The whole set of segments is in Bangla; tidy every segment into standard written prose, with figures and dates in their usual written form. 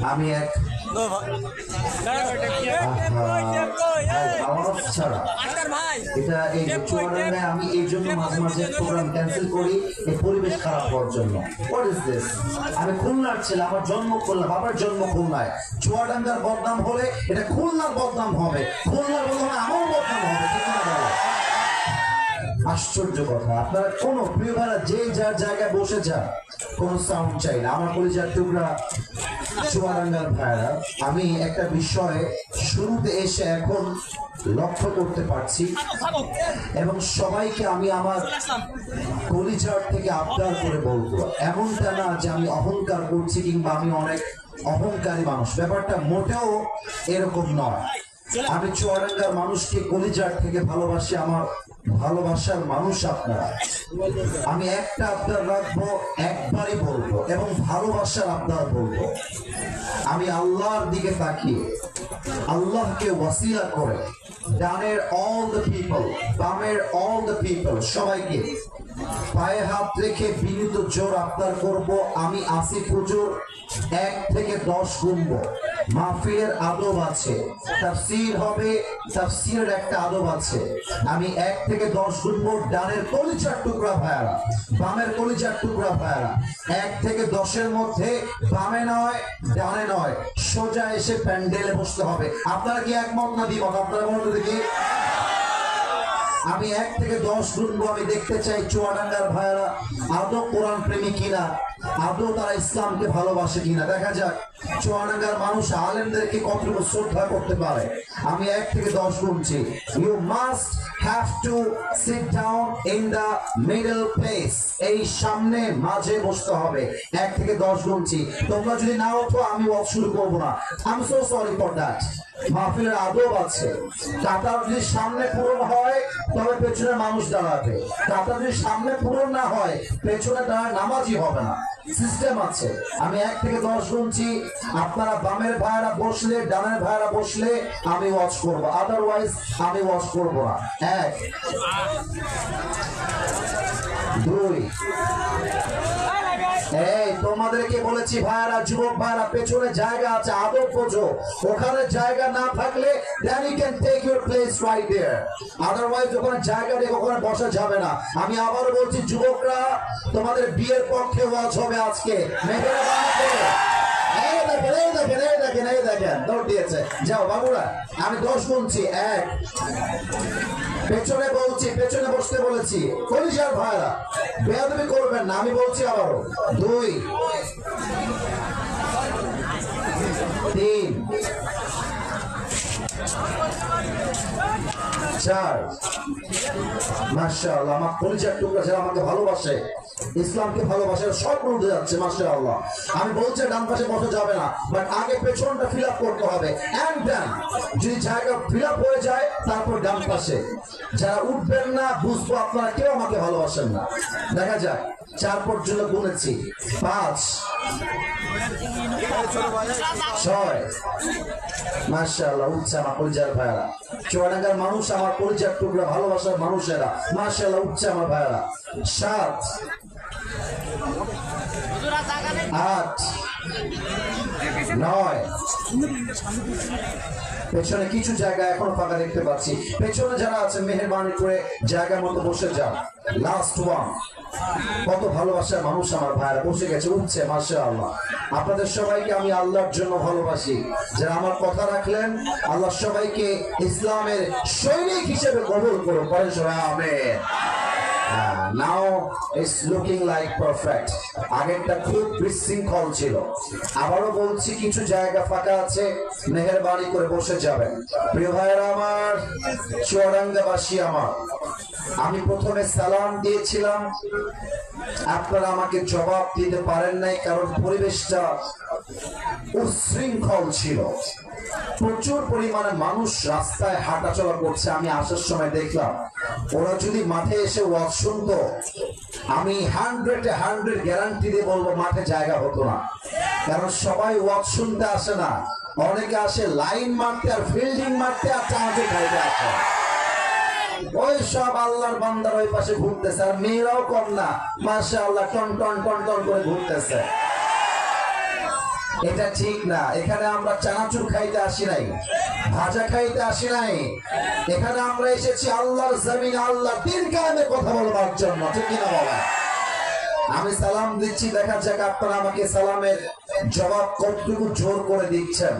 আমি এক এটা এই চুয়াডাঙ্গায় আমি এই জন্য মাঝে মাঝে প্রোগ্রাম ক্যান্সেল করি, এই পরিবেশ খারাপ হওয়ার জন্য। What is this? আমি খুলনার ছেলে, আমার জন্ম খুলনা, বাবার জন্ম খুলনায়। চুয়াডাঙ্গার বদনাম হলে এটা খুলনার বদনাম হবে, খুলনার বদনাম আমার বদনাম হবে, ঠিক না বলো? আশ্চর্য কথা। আপনারা কোন প্রিয় ভাইরা যে যার জায়গায় বসে যান, কোন সাউন্ড চাই না। আমার পরিচয় টুকরা চুয়াডাঙ্গার ভাইরা, আমি একটা বিষয় শুরুতে এসে এখন লক্ষ্য করতে পারছি এবং সবাইকে আমি আমার কলিজার থেকে আবদার করে বলবো, এমনটা না যে আমি অহংকার করছি কিংবা আমি অনেক অহংকারী মানুষ, ব্যাপারটা মোটেও এরকম নয়। আমি চুয়াডাঙ্গার মানুষকে কলিজার থেকে ভালোবাসি, আমার ভালোবাসার মানুষ আপনারা। আমি একটা আবদার রাখবো, একবারই বলবো এবং ভালোবাসার আবদার বলবো। আমি আল্লাহর দিকে তাকিয়ে আল্লাহকে ওয়াসিলা করে ডানের অল দ্য পিপল, বামের অল দ্য পিপল, সবাইকে পায়ে হাত রেখে বিনীত জোর আবদার করব, আমি আসিফ হুজুর 1 থেকে 10 গুনবো। মাহফিলের আদব আছে, তাফসীর হবে, তাফসীরের একটা আদব আছে। আমি 1 থেকে 10 গুনবো, ডানের কলিজার টুকরা ভাইয়ারা, বামের কলিজার টুকরা ভাইয়ারা, 1 থেকে 10-এর মধ্যে বামে নয় ডানে নয়, সোজা এসে প্যান্ডেলে বসতে হবে। আপনারা কি একমত না দ্বিমত? আপনারা বলতে দেখি। আমি 1 থেকে 10 গুনবো। আমি দেখতে চাই চুয়াডাঙ্গার ভাইয়ারা আদৌ কোরআন প্রেমী কিনা, আদৌ তারা ইসলামকে ভালোবাসে কিনা। দেখা যাক চুয়াডাঙ্গার মানুষ আলেমদেরকে কতটুকু শ্রদ্ধা করতে পারে। আমি 1 থেকে 10 গুনছি। You must have to sit down in the middle place, এই সামনে মাঝে বসতে হবে। 1 থেকে 10 গুনছি। তোমরা যদি না ওঠো আমি ওয়াজ শুরু করবো না। I am so sorry for that. মাহফিলের আদব আছে, কাতার যদি সামনে পূরণ হয় তবে পেছনে মানুষ দাঁড়াবে, কাতার যদি সামনে পূরণ না হয় পেছনে দাঁড়ায় নামাজই হবে না, সিস্টেম আছে। আমি 1 থেকে 10 গুনছি। আপনারা বামের ভাইরা বসলে, ডানের ভাইরা বসলে আমি ওয়াচ করবো, আদারওয়াইজ আমি ওয়াচ করবো না। 1, 2, এই তোমাদেরকে বলেছি ভাইরা, যুবক ভাইরা, পেছনে জায়গা আছে, আদব বোঝো। ওখানে জায়গা না থাকলে then you can take your place right there, otherwise ওখানে জায়গা নেই, ওখানে বসা যাবে না। আমি আবার বলছি যুবকরা, তোমাদের বিয়ের পক্ষে ওয়াজ হবে আজকে, মেহেরবানি করে। দেখেন দৌড় দিয়েছে, যাও বাবুরা। আমি 10 গুনছি। 1, পেছনে বলছি, পেছনে বসতে বলেছি, কলিজার ভাইরা বেয়াদবি করবেন না, আমি বলছি আবারও। 2, 3, 4। মাশাআল্লাহ, আমার কলিজার টুকরা যারা আমাকে ভালোবাসে, ইসলামকে ভালোবাসে, সব উঠে যাচ্ছে মাশাআল্লাহ। আমি বলছি ডান পাশে বসা যাবে না, বাট আগে পেছনটা ফিল আপ করতে হবে। এন্ড দেন যদি জায়গা ফিল আপ হয়ে যায় তারপর ডান পাশে। যারা উঠবেন না বুঝবো আপনারা কেউ আমাকে ভালোবাসেন না। দেখা যায় 4 পর্যন্ত গুনেছি। 5, 6। মাশাআল্লাহ, উঠছে আমার পরিচার ভাইয়েরা। চুয়াডাঙ্গার মানুষ, আমার পরিচার টুকরা, ভালোবাসার মানুষেরা, মাশাআল্লাহ উঠছে আমার ভাইয়েরা। 7, 8, 9। পেছনে কিছু জায়গা এখনো ফাঁকা দেখতে পাচ্ছি। পেছনে যারা আছে মেহেরবানি করে জায়গা মতো বসে যান। লাস্ট 1। কত ভালোবাসার মানুষ আমার ভাইরা বসে গেছে, উঠছে মাশাআল্লাহ। আপনাদের সবাইকে আমি আল্লাহর জন্য ভালোবাসি। যারা আমার কথা রাখলেন, আল্লাহ সবাইকে ইসলামের সৈনিক হিসেবে কবুল করুন। পরে সবাই আমিন। Now it's looking like perfect. আগেরটা খুব বিশৃঙ্খল ছিল। আবারও বলছি কিছু জায়গা ফাঁকা আছে, মেহেরবানি করে বসে যাবেন। প্রিয় ভাইয়েরা আমার, চুয়াডাঙ্গাবাসী আমার, আমি প্রথমে সালাম দিয়েছিলাম, আপনারা আমাকে জবাব দিতে পারেন নাই, কারণ পরিবেশটা উচ্ছৃঙ্খল ছিল। প্রচুর পরিমাণে মানুষ রাস্তায় হাঁটাচলা করছে। আমি আসার সময় দেখলাম, ওরা যদি মাঠে এসে ওয়াজ শুনতো, আমি 100 গ্যারান্টি দিয়ে বলবো মাঠে জায়গা হতো না। কারণ সবাই ওয়াজ শুনতে আসে না, অনেকে আসে লাইন মারতে আর ফিল্ডিং মারতে আর চাঁচে খাইতে আসে। ওই সব আল্লাহর বান্দার ওই পাশে ঘুরতেছে, আর মেয়েরাও কম না, মাশাআল্লাহ টন টন টন টন করে ঘুরতেছে। এটা ঠিক না। এখানে আমরা চানাচুর খাইতে আসি নাই, ভাজা খাইতে আসি নাই। এখানে আমরা এসেছি আল্লাহর জমিনে আল্লাহ দিন কায়েমের কথা বলবার জন্য, ঠিক কিনা বাবা? আমি সালাম দিচ্ছি, দেখা যাক আপনারা আমাকে সালামের জবাব কতটুকু জোর করে দিচ্ছেন।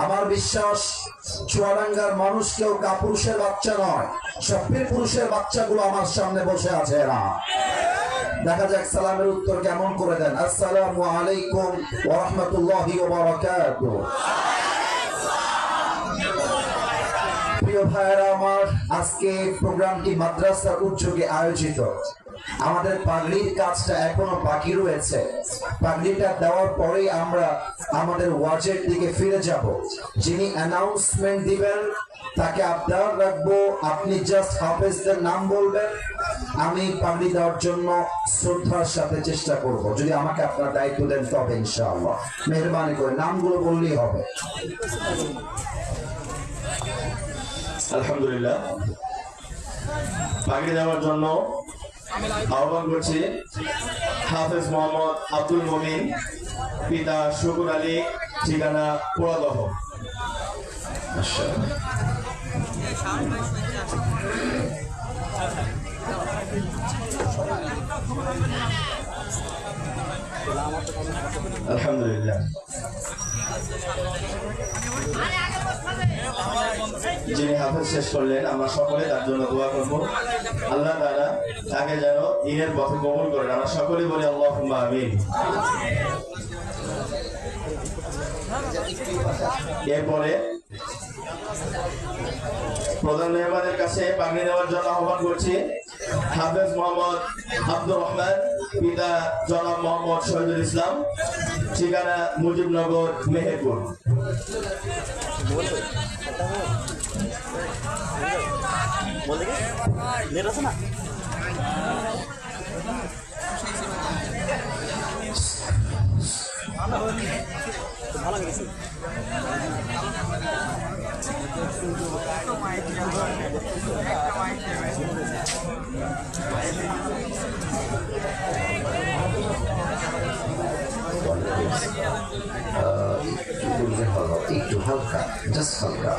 আমার বিশ্বাস চুয়াডাঙ্গার মানুষ কেউ কাপুরুষের বাচ্চা নয়, সব পুরুষের বাচ্চাগুলো আমার সামনে বসে আছে। এরা দেখা যাক সালামের উত্তর কেমন করে দেন। আসসালামু আলাইকুম ওয়া রাহমাতুল্লাহি ওয়া বারাকাতুহু। প্রিয় ভাইয়েরা আমার, আজকে প্রোগ্রামটি মাদ্রাসার উদ্যোগে আয়োজিত। আমাদের পাগড়ির কাজটা এখনো বাকি রয়েছে। পাগড়িটা দেওয়ার পরেই আমরা আমাদের ওয়াজের দিকে ফিরে যাব। যিনি অ্যানাউন্সমেন্ট দিবেন তাকে আবদার রাখবো, আপনি জাস্ট হাফেজদের নাম বলবেন, আমি পাগড়ি দেওয়ার জন্য শ্রদ্ধার সাথে চেষ্টা করব। যদি আমাকে আপনার দায়িত্ব দেন তবে ইনশাআল্লাহ মেহরবানি করে নামগুলো বললেই হবে। আলহামদুলিল্লাহ, পাগড়ি দেওয়ার জন্য আহ্বান করছি হাফেজ মোহাম্মদ আব্দুল মমিন, পিতা শুকুর আলী, ঠিকানা পোড়াদহ। আলহামদুলিল্লাহ, যিনি হাফেজ শেষ করলেন, আমরা সকলে তার জন্য দোয়া করব। আল্লাহ তাআলা তাকে যেন দ্বীনের পথে কবুল করেন। আমরা সকলে বলি আল্লাহুম্মা আমিন। এরপরে প্রধান মেহমানের কাছে পাগড়ি নেওয়ার জন্য আহ্বান করছি হাফেজ মোহাম্মদ আব্দুর রহমান, পিতা জনাব মোহাম্মদ শহীদুল ইসলাম, ঠিকানা মুজিবনগর, মেহেরপুর। একটু হালকা, জাস্ট হালকা,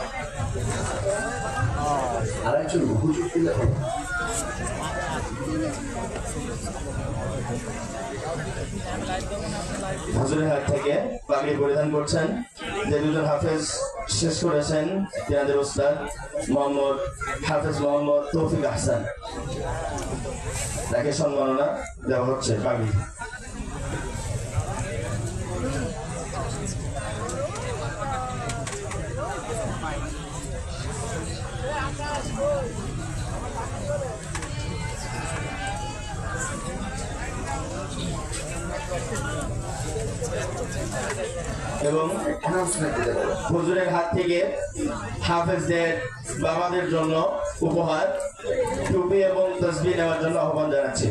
আর একজন হুজুর দিলে হলো। হুজুরের হাত থেকে পাগড়ি পরিধান করছেন যে দুজন হাফেজ শেষ করেছেন, তিনাদের উস্তাদ মোহাম্মদ হাফেজ মোহাম্মদ তৌফিক আহসান, তাকে সম্মাননা দেওয়া হচ্ছে পাগড়ি। এবং হুজুরের হাত থেকে হাফেজদের বাবাদের জন্য উপহার টুপি এবং তাসবিহ নেওয়ার জন্য আহ্বান জানাচ্ছি।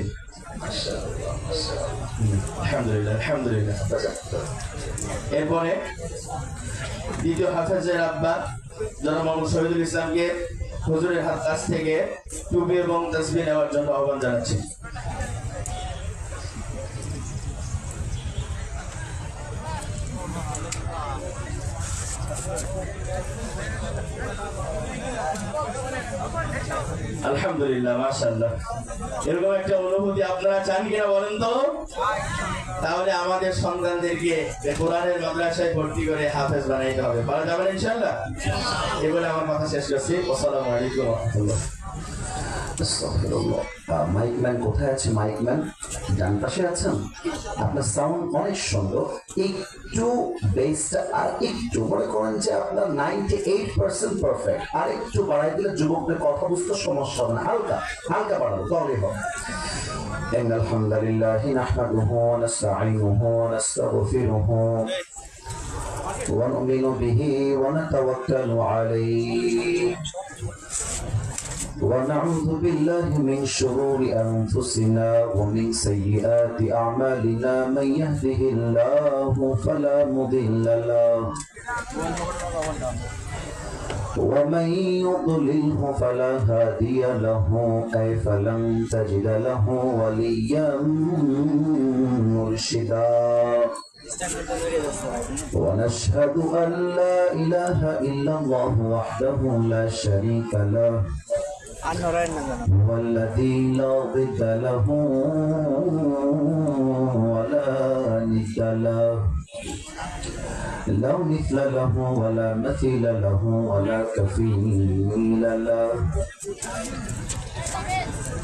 আলহামদুলিল্লাহ, আলহামদুলিল্লাহ। এরপরে দ্বিতীয় হাফেজের আব্বা জনাব মোহাম্মদ শহীদুল ইসলামকে হুজুরের কাছ থেকে টুপি এবং তাসবিহ নেওয়ার জন্য আহ্বান জানাচ্ছি। আলহামদুলিল্লাহ, মাশাআল্লাহ। এরকম একটা অনুভূতি আপনারা চান কিনা বলেন তো? তাহলে আমাদের সন্তানদেরকে কোরআনের মাদ্রাসায় ভর্তি করে হাফেজ বানাইতে হবে। পারা যাবে ইনশাআল্লাহ? এই বলে আমার কথা শেষ করছি। আসসালামু আলাইকুম ওয়া রাহমাতুল্লাহ। আস্তাগফিরুল্লাহ। মাইকম্যান কোথায় আছে? মাইকম্যান ডান পাশে আছেন? আপনার সাউন্ড অনেক সুন্দর, একটু বেসটা আর একটু, মনে করেন যে আপনার 98% পারফেক্ট, আর একটু বাড়াই দিলে যুবকদের কথা বুঝতে সমস্যা হবে না। হালকা হালকা বাড়াবো তাহলেই হবে। إن الحمد لله نحمده ونستعينه ونستغفره ونؤمن به ونتوكل عليه ونعوذ بالله من شرور أنفسنا ومن سيئات أعمالنا من يهده الله فلا مضل له ومن يضلله فلا هادي له أي فلن تجد له وليا مرشدا ونشهد أن لا إله إلا الله وحده لا شريك له هو الذي لا ضد له ولا ند له لا مثل له ولا مثيل له ولا كفيل له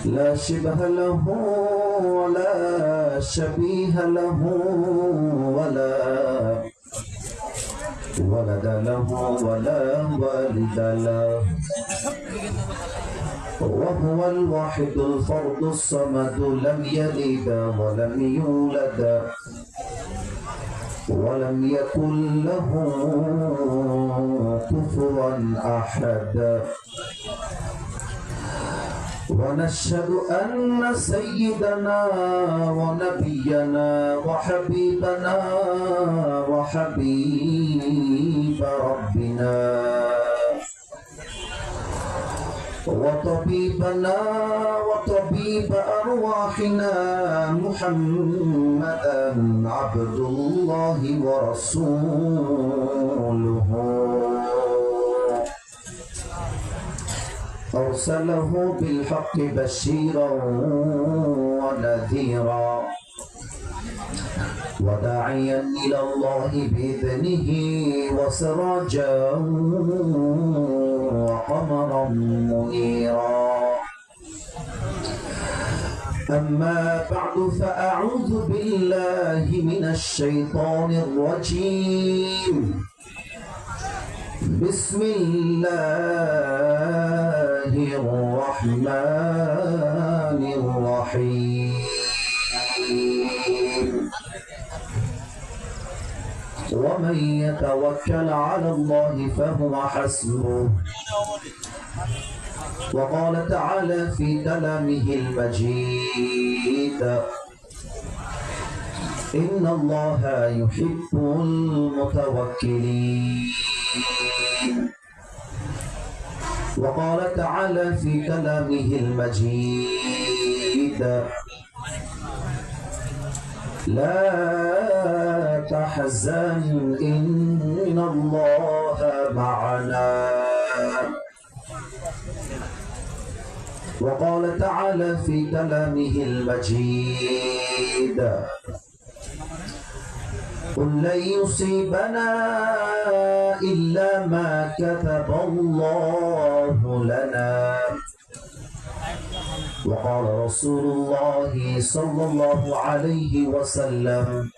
لا شبه له ولا شبيه له ولا ولد له ولا والد له وهو الواحد الفرد الصمد لم يلد ولم يولد ولم يكن له كفوا أحد ونشهد أن سيدنا ونبينا وحبيبنا وحبيب ربنا وطبيبنا وطبيب أرواحنا محمدا عبد الله ورسوله أرسله بالحق بشيرا ونذيرا وداعيا إلى الله بإذنه وسراجا وقمرا منيرا أما بعد فأعوذ بالله من الشيطان الرجيم بسم الله الرحمن الرحيم ومن يتوكل على الله فهو حسبه وقال تعالى في كلامه المجيد إن الله يحب المتوكلين وقال تعالى في كلامه المجيد لا تحزن إن الله معنا وقال تعالى في كلامه المجيد قل لن يصيبنا إلا ما كتب الله لنا وقال رسول الله صلى الله عليه وسلم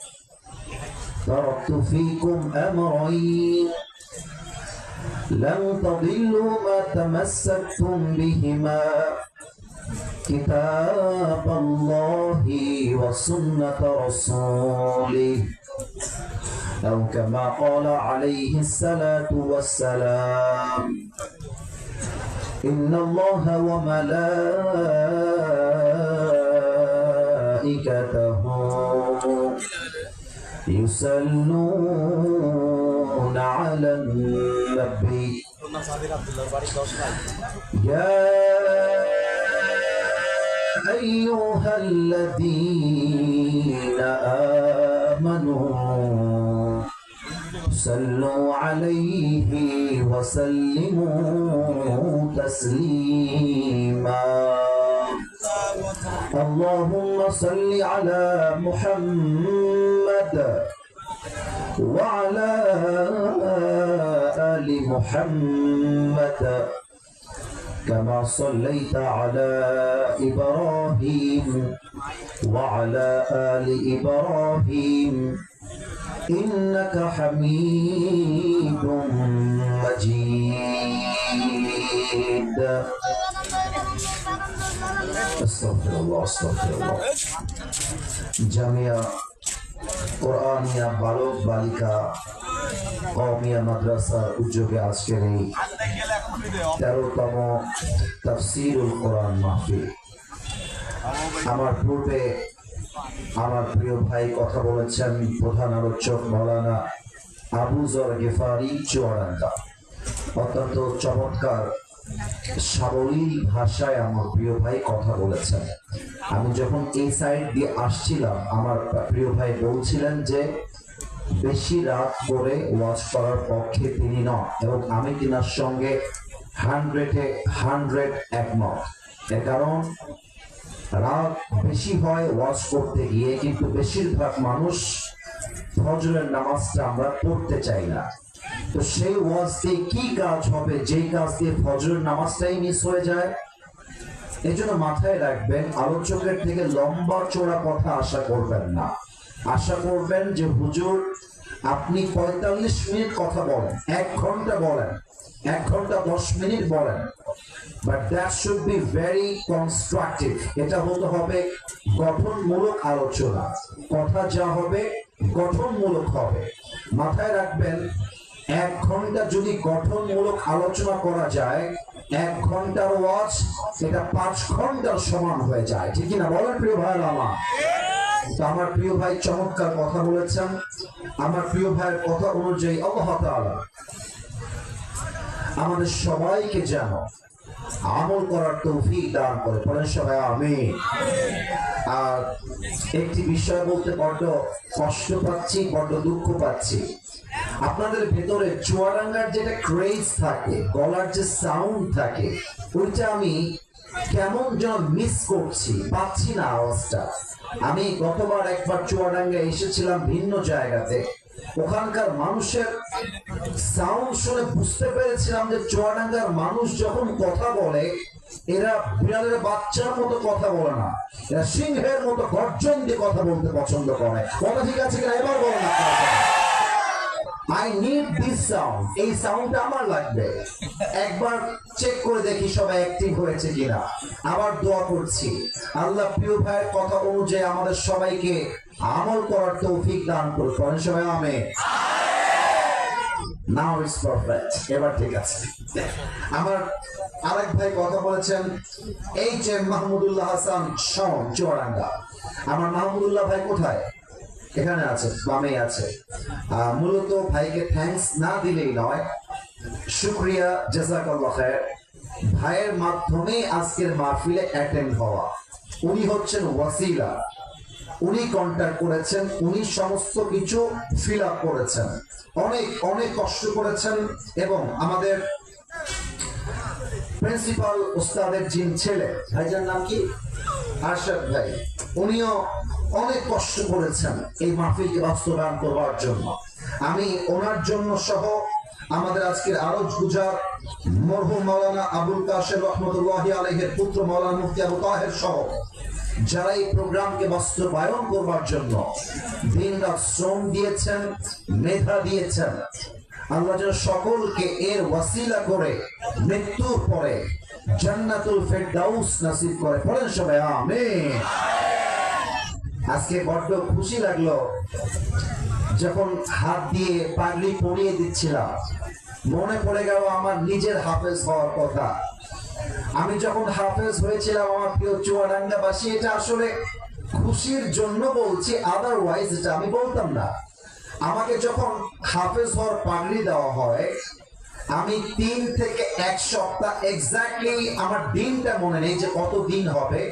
تركت فيكم أمرين لن تضلوا ما تمسكتم بهما كتاب الله وسنة رسوله أو كما قال عليه الصلاة والسلام إن الله وملائكته يصلون على النبي يا أيها الذين آمنوا صلوا عليه وسلموا تسليما اللهم صل على محمد وعلى آل محمد كما صليت على إبراهيم وعلى آل إبراهيم إنك حميد مجيد استغفر الله استغفر الله জামিয়া কোরআনিয়া বালক বালিকা কওমিয়া মাদ্রাসার উদ্যোগে আজকের এই 13তম তাফসীরুল কোরআন মাহফিল আমার পূর্বে আমার প্রিয় ভাই কথা বলেছেন প্রধান আলোচক মাওলানা আবু যর গেফারি চুয়াডাঙ্গা অত্যন্ত চমৎকার সাবলীল ভাষায় আমার প্রিয় ভাই কথা বলেছেন আমি যখন এই সাইড দিয়ে আসছিলাম আমার প্রিয় ভাই বলছিলেন যে বেশি রাত করে ওয়াজ করার পক্ষে তিনি নন, এবং আমি তিনার সঙ্গে 100 একমত। এর কারণ রাত বেশি হয় ওয়াজ করতে গিয়ে, কিন্তু বেশিরভাগ মানুষ ফজরের নামাজটা আমরা পড়তে চাই না। তো সেই ওয়াজ দিয়ে কি কাজ হবে যেই কাজ দিয়ে ফজরের নামাজটাই মিস হয়ে যায়? এই জন্য মাথায় রাখবেন, আলোচকের থেকে লম্বা চোরা কথা আশা করবেন না। আশা করবেন যে হুজুর আপনি 45 মিনিট কথা বলেন, 1 ঘন্টা বলেন, 1 ঘন্টা 10 মিনিট বলেন, but that should be very constructive. এটা হতে হবে গঠনমূলক আলোচনা। কথা যা হবে গঠনমূলক হবে। মাথায় রাখবেন, 1 ঘন্টা যদি গঠনমূলক আলোচনা করা যায়, 1 ঘন্টার ওয়াজ এটা 5 ঘন্টার সমান হয়ে যায়। ঠিক না বলেন প্রিয় ভাই? আমার প্রিয় ভাই চমৎকার কথা বলেছেন। আমার প্রিয় ভাইয়ের কথা অনুযায়ী আল্লাহ তাআলা আমাদের সবাইকে যেন আমল করার তৌফিক দান করে। বলেন সবাই আমিন। আর একটি বিষয় বলতে বড্ড কষ্ট পাচ্ছি, বড্ড দুঃখ পাচ্ছি। আপনাদের ভেতরে চুয়াডাঙ্গার যেটা ক্রেজ থাকে, গলার যে সাউন্ড থাকে, ওইটা আমি কেমন যেন মিস করছি, পাচ্ছি না আওয়াজটা। আমি গতবার একবার চুয়াডাঙ্গা এসেছিলাম ভিন্ন জায়গাতে, ওখানকার মানুষের সাউন্ড শুনে বুঝতে পেরেছিলাম যে চুয়াডাঙ্গার মানুষ যখন কথা বলে এরা বিড়ালের বাচ্চার মতো কথা বলে না, এরা সিংহের মতো গর্জন দিয়ে কথা বলতে পছন্দ করে। কথা ঠিক আছে কিনা এবার বলেন আপনারা? I need this sound, এই সাউন্ডটা আমার লাগবে। একবার চেক করে দেখি সবাই অ্যাক্টিভ হয়েছে কিনা। আবার দোয়া করছি আল্লাহ প্রিয় ভাইয়ের কথা অনুযায়ী আমাদের সবাইকে আমল করার তৌফিক দান করুন। করেন সবাই আমিন। Now it's perfect, এবার ঠিক আছে। আমার আরেক ভাই কথা বলেছেন, HM মাহমুদুল্লাহ হাসান শাওন, চুয়াডাঙ্গা। আমার মাহমুদুল্লাহ ভাই কোথায়? এখানে আছে, বামে আছে। মূলত ভাইকে থ্যাঙ্কস না দিলেই নয়, শুকরিয়া, জাযাকাল্লাহ খায়ের। ভাইয়ের মাধ্যমে আজকের মাহফিলে অ্যাটেন্ড হওয়া। উনি হচ্ছেন ওয়াসিলা, উনি কন্ট্যাক্ট করেছেন, উনি সমস্ত কিছু ফিল আপ করেছেন, অনেক অনেক কষ্ট করেছেন। এবং আমাদের প্রিন্সিপাল ওস্তাদের যিনি ছেলে, ভাইজার নাম কি? আরশাদ ভাই, উনিও অনেক কষ্ট করেছেন এই মাহফিলকে বাস্তবায়ন করবার জন্য। আমি ওনার জন্য সহ আমাদের আজকের আরজ গুজার মরহুম মাওলানা আবুল কাশেম রহমতুল্লাহি আলাইহির পুত্র মাওলানা মুফতি আবু তাহের সহ যারা এই প্রোগ্রামকে বাস্তবায়ন করবার জন্য দিনরাত শ্রম দিয়েছেন, মেধা দিয়েছেন, আল্লাহ যেন সকলকে এর ওয়াসিলা করে মৃত্যুর পরে জান্নাতুল ফেরদাউস নসিব করে। পড়েন সবাই আমিন। আজকে বড্ড খুশি লাগলো যখন হাত দিয়ে পাগড়ি পরিয়ে দিচ্ছিলাম, মনে পড়ে গেল আমার নিজের হাফেজ হওয়ার কথা। আমি যখন হাফেজ হয়েছিলাম আমার প্রিয় চুয়াডাঙ্গাবাসী, এটা আসলে খুশির জন্য বলছি, আদারওয়াইজ এটা আমি বলতাম না। আমাকে যখন হাফেজ হওয়ার পাগড়ি দেওয়া হয়, আমি 3 থেকে 1 সপ্তাহ এক্স্যাক্টলি, আমার দিনটা মনে নেই যে কত দিন হবে,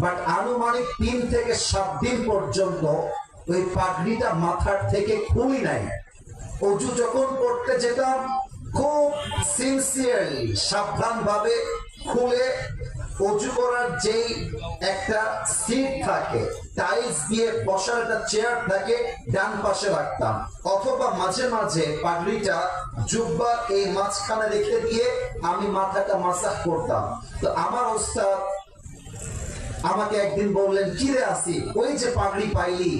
বাট আনুমানিক 3 থেকে 7 দিন পর্যন্ত ওই পাগড়িটা মাথার থেকে খুলি নাই। অজু যখন করতে যেতাম, খুব সিনসিয়ারলি সাবধান ভাবে খুলে অজু করার যেই একটা সিট থাকে, টাইলস দিয়ে বসার একটা চেয়ার থাকে, ডান পাশে রাখতাম, অথবা মাঝে মাঝে পাগড়িটা জুব্বার এই মাঝখানে রেখে দিয়ে আমি মাথাটা মাসাজ করতাম। তো আমার ওস্তাদ আমাকে একদিন বললেন, কি রে আসি, ওই যে পাগড়ি পাইলি,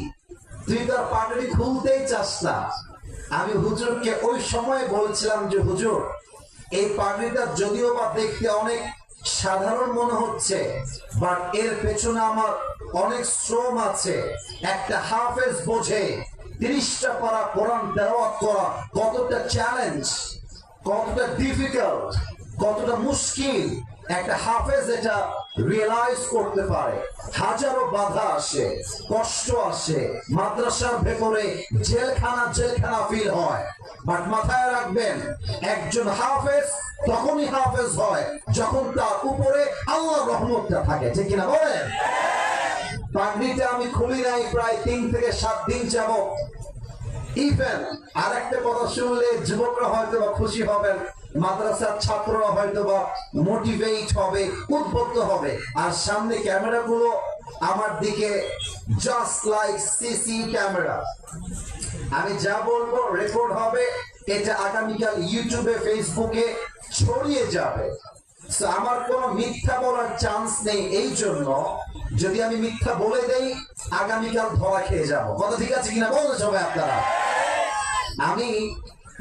তুই তার পাগড়ি খুলতেই চাস না। আমি হুজুরকে ওই সময় বলছিলাম যে হুজুর, এই পাগড়িটা যদিও বা দেখতে অনেক সাধারণ মনে হচ্ছে, বাট এর পেছনে আমার অনেক শ্রম আছে। একটা হাফেজ বোঝে 30টা পারা কোরআন তেলাওয়াত করা কতটা চ্যালেঞ্জ, কতটা ডিফিকাল্ট, কতটা মুশকিল। একটা হাফেজ এটা রিয়েলাইজ করতে পারে। হাজারো বাধা আসে, কষ্ট আসে, মাদ্রাসার ভেতরে জেলখানা ফিল হয়, বাট মাথায় রাখবেন, একজন হাফেজ তখনই হাফেজ হয় যখন তার উপরে আল্লাহর রহমতটা থাকে। ঠিক কিনা বলেন? পাগড়িটা আমি খুলি নাই প্রায় 3 থেকে 7 দিন যাবত। ইভেন আরেকটা কথা শুনলে যুবকরা হয়তো বা খুশি হবেন, মাদ্রাসার ছাত্ররা হয়তো বা মোটিভেট হবে, উদ্বুদ্ধ হবে। আর সামনে ক্যামেরাগুলো আমার দিকে জাস্ট লাইক সিসি ক্যামেরা। আমি যা বলবো রেকর্ড হবে, এটা আগামীকাল ইউটিউবে ফেসবুকে ছড়িয়ে যাবে। So, আমার কোনো মিথ্যা বলার চান্স নেই। এই জন্য যদি আমি মিথ্যা বলে দেই আগামীকাল ধরা খেয়ে যাবো। কথা ঠিক আছে কিনা বলতে সবাই আপনারা? আমি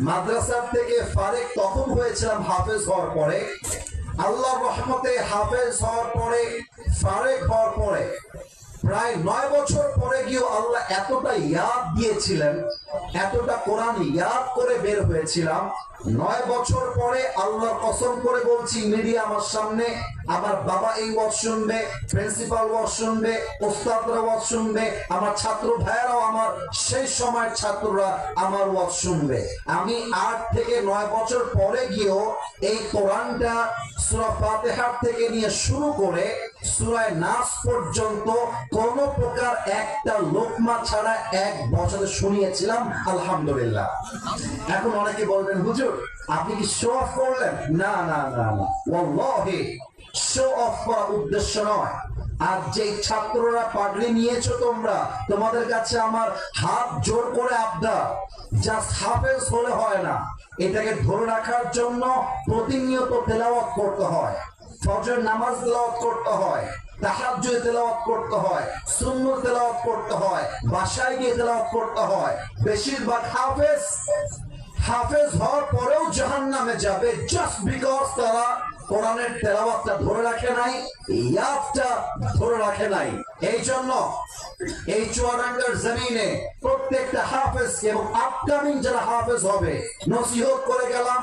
মাদ্রাসার থেকে ফারেক তখন হয়েছিলাম হাফেজ হওয়ার পরে। আল্লাহর রহমতে হাফেজ হওয়ার পরে, ফারেক হওয়ার পরে প্রায় 9 বছর পরে গিয়েও আল্লাহ এতটা ইয়াদ দিয়েছিলেন, এতটা কোরআন ইয়াদ করে বের হয়েছিলাম। 9 বছর পরে আল্লাহর কসম করে বলছি, মিডিয়া আমার সামনে, আমার বাবা এই ওয়াজ শুনবে, প্রিন্সিপাল ওয়াজ শুনবে, ওস্তাদরা ওয়াজ শুনবে, আমার ছাত্র ভাইয়েরাও, আমার সেই সময়ের ছাত্ররা আমার ওয়াজ শুনবে। আমি 8 থেকে 9 বছর পরে গিয়েও এই কোরআনটা সূরা ফাতিহা থেকে নিয়ে শুরু করে সূরা নাস পর্যন্ত কোন প্রকার একটা লোকমা ছাড়া 1 বছরে শুনিয়েছিলাম, আলহামদুলিল্লাহ। এখন অনেকে বলবেন, হুজুর আপনি কি শো অফ করলেন? না না না না, ওয়াল্লাহি শো অফ করার উদ্দেশ্য নয়। আর যে ছাত্ররা পাগড়ি নিয়েছো তোমরা, তোমাদের কাছে আমার হাত জোর করে আবদার, জাস্ট হাফেজ হলে হয় না, এটাকে ধরে রাখার জন্য প্রতিনিয়ত তেলাওয়াত করতে হয়, ফজর নামাজ তেলাওয়াত করতে হয়, তাহাজ্জুদ তেলাওয়াত করতে হয়, সুন্নত তেলাওয়াত করতে হয়, বাসায় গিয়ে তেলাওয়াত করতে হয়। বেশিরভাগ হাফেজ হওয়ার পরেও জাহান্নামে যাবে, জাস্ট বিকজ তারা কোরআনের তেলাওয়াতটা ধরে রাখে নাই, ইয়াদটা ধরে রাখে নাই। এই জন্য এই চুয়াডাঙ্গার জমিনে প্রত্যেকটা হাফেজ এবং আপকামিং যারা হাফেজ হবে, নসিহত করে গেলাম,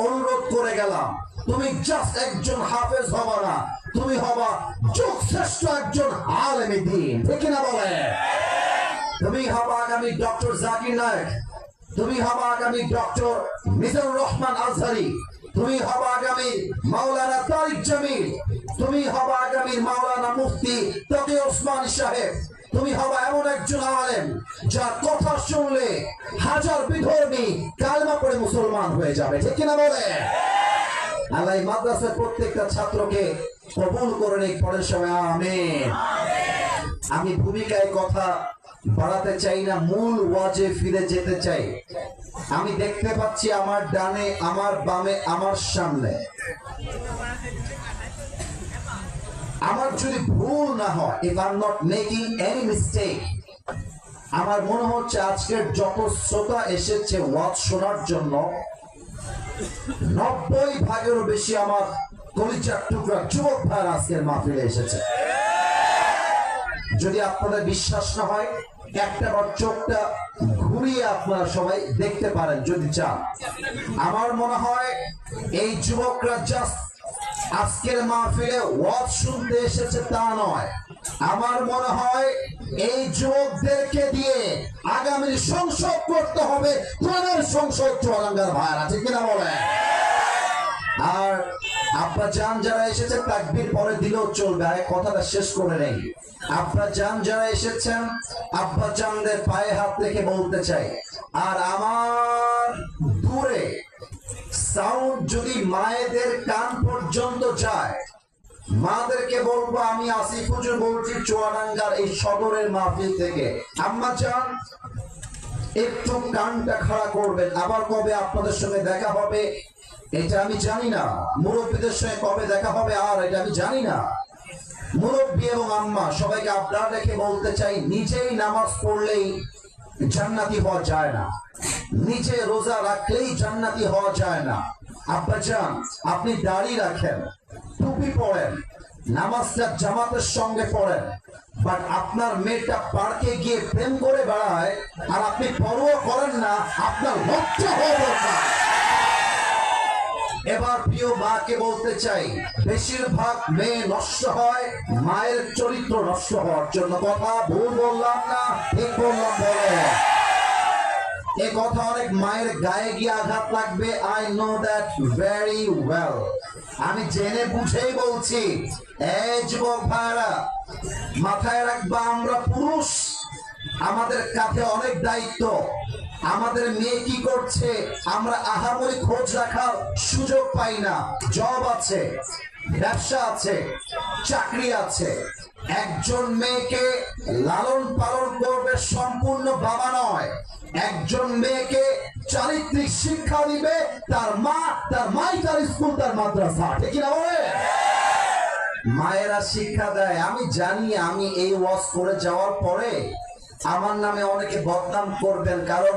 অনুরোধ করে গেলাম, তুমি জাস্ট একজন হাফেজ হবা না, তুমি হবা যুগ শ্রেষ্ঠ একজন আলেমে দ্বীন। ঠিক না বলে? তুমি হবা আগামী ডক্টর জাকির নায়েক, তুমি হবা আগামী ডক্টর মিজানুর রহমান আজহারি, তুমি হবা আগামী মাওলানা তারিক জামিল, তুমি হবা আগামী মাওলানা মুফতি তকি ওসমানী সাহেব, তুমি হবা এমন একজন আলেম যার কথা শুনলে হাজার বিধর্মী কালেমা পড়ে মুসলমান হয়ে যাবে। ঠিক কিনা বলে? আল্লাহ মাদ্রাসার প্রত্যেকটা ছাত্রকে কবুল করে নেই, পরের সময় আমিন। আমি ভূমিকায় কথা বাড়াতে চাই না, মূল ওয়াজে ফিরে যেতে চাই। আমি দেখতে পাচ্ছি আমার ডানে, আমার বামে, আমার সামনে, আমার যদি ভুল না হয়, if I'm not making any mistake, আমার মনে হচ্ছে আজকের যত শ্রোতা এসেছে ওয়াজ শোনার জন্য 90% বেশি আমার কলিজার টুকরা যুবক ভাইরা আজকের মাহফিলে এসেছে। যদি আপনাদের বিশ্বাস না হয়, একটাবার চোখটা ঘুরিয়ে আপনারা সবাই দেখতে পারেন যদি চান। আমার মনে হয় এই যুবকরা জাস্ট আজকের মাহফিলে ওয়াজ শুনতে এসেছে তা নয়, আমার মনে হয় এই যুবকদেরকে দিয়ে আগামী সংসদ করতে হবে, কোরআনের সংসদ। চুয়াডাঙ্গার ভাইরা ঠিক কিনা বলে? আর আব্বা জান যারা এসেছে তাকবীর পরে দিলেও চলবে, আর কথাটা শেষ করে নেই। আব্বা জান যারা এসেছেন, আব্বা জানদের পায়ে হাত রেখে বলতে চাই, আর আমার দূরে সাউন্ড যদি মায়েদের কান পর্যন্ত যায়, মাদেরকে বলবো, আমি আসিফ হুজুর বলছি চুয়াডাঙ্গার এই সদরের মাহফিল থেকে, আম্মা জান একটু কানটা খাড়া করবেন। আবার কবে আপনাদের সঙ্গে দেখা হবে এটা আমি জানি না, মুরব্বীদের সঙ্গে কবে দেখা হবে আর এটা আমি জানি না। মুরব্বী এবং আম্মা সবাইকে আপনারা রেখে বলতে চাই, নিজেই নামাজ পড়লেই জান্নাতি হওয়া যায় না, নিজে রোজা রাখলেই জান্নাতি হওয়া যায় না। আব্বা জান আপনি দাড়ি রাখেন, টুপি পড়েন, নামাজটা জামাতের সঙ্গে পড়েন, বাট আপনার মেয়েটা পার্কে গিয়ে প্রেম করে বেড়ায় আর আপনি পরোয়া করেন না, আপনার লজ্জা হওয়া দরকার। এবার প্রিয় মাকে বলতে চাই, বেশিরভাগ মেয়ে নষ্ট হয় মায়ের চরিত্র নষ্ট হওয়ার জন্য। কথা ভুল বললাম না, ঠিক বললাম? বলে এ কথা অনেক মায়ের গায়ে গিয়ে আঘাত লাগবে, I know that very well. আমি জেনে বুঝেই বলছি, এই যুবক ভাইরা মাথায় রাখবা, আমরা পুরুষ, আমাদের কাঁধে অনেক দায়িত্ব। আমাদের মেয়ে কি করছে আমরা আহামরি খোঁজ রাখার সুযোগ পাই না। জব আছে, ব্যবসা আছে, চাকরি আছে। একজন মেয়েকে লালন পালন করবে সম্পূর্ণ বাবা নয়, একজন মেয়েকে চারিত্রিক শিক্ষা দিবে তার মা, তার মাই তার স্কুল, তার মাদ্রাসা, ঠিক না বলে? মায়েরা শিক্ষা দেয়। আমি জানি আমি এই ওয়াজ করে যাওয়ার পরে আমার নামে অনেকে বদনাম করবেন, কারণ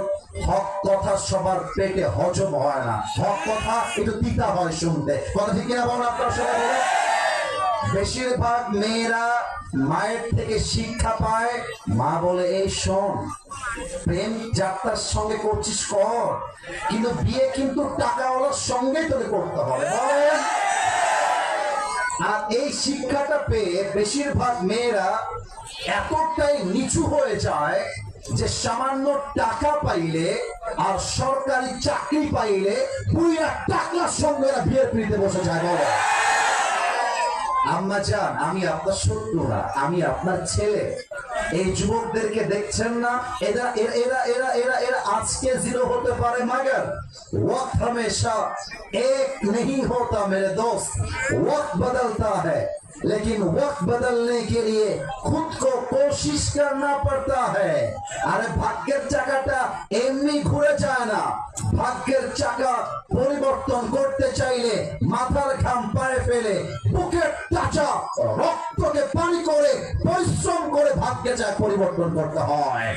হক কথা সবার পেটে হজম হয় না। হক কথা একটু তিতা হয় শুনতে, কথা ঠিক কিনা বলেন আপনারা সবাই বলেন? বেশিরভাগ মেয়েরা মায়ের থেকে শিক্ষা পায়। মা বলে এই শোন, প্রেম যাত্রার সঙ্গে করছিস কর, কিন্তু বিয়ে কিন্তু টাকাওয়ালার সঙ্গে তোকে করতে হবে, বলেন। আর এই শিক্ষাটা পেয়ে বেশিরভাগ মেয়েরা এতটাই নিচু হয়ে যায় যে সামান্য টাকা পাইলে আর সরকারি চাকরি পাইলে পুরা টাকার সঙ্গে বিয়ের পিড়িতে বসে যায়, বলে। আম্মা জান, আমি আপনার শত্রু না, আমি আপনার ছেলে। এই যুবকদেরকে দেখছেন না, এরা এরা এরা এরা এরা এরা আজকে জিরো হতে পারে, मगर वक्त हमेशा एक नहीं होता मेरे दोस्त, वक्त बदलता है, लेकिन वक्त बदलने के लिए खुद को कोशिश करना पड़ता है। अरे भाग्येर चाकाटा एमनी घुरे যায় না, ভাগ্যের চাকা পরিবর্তন করতে চাইলে মাথার ঘাম পায়ে ফেলে বুকের তাজা রক্তকে পানি করে পরিশ্রম করে ভাগ্যের চাকা পরিবর্তন করতে হয়।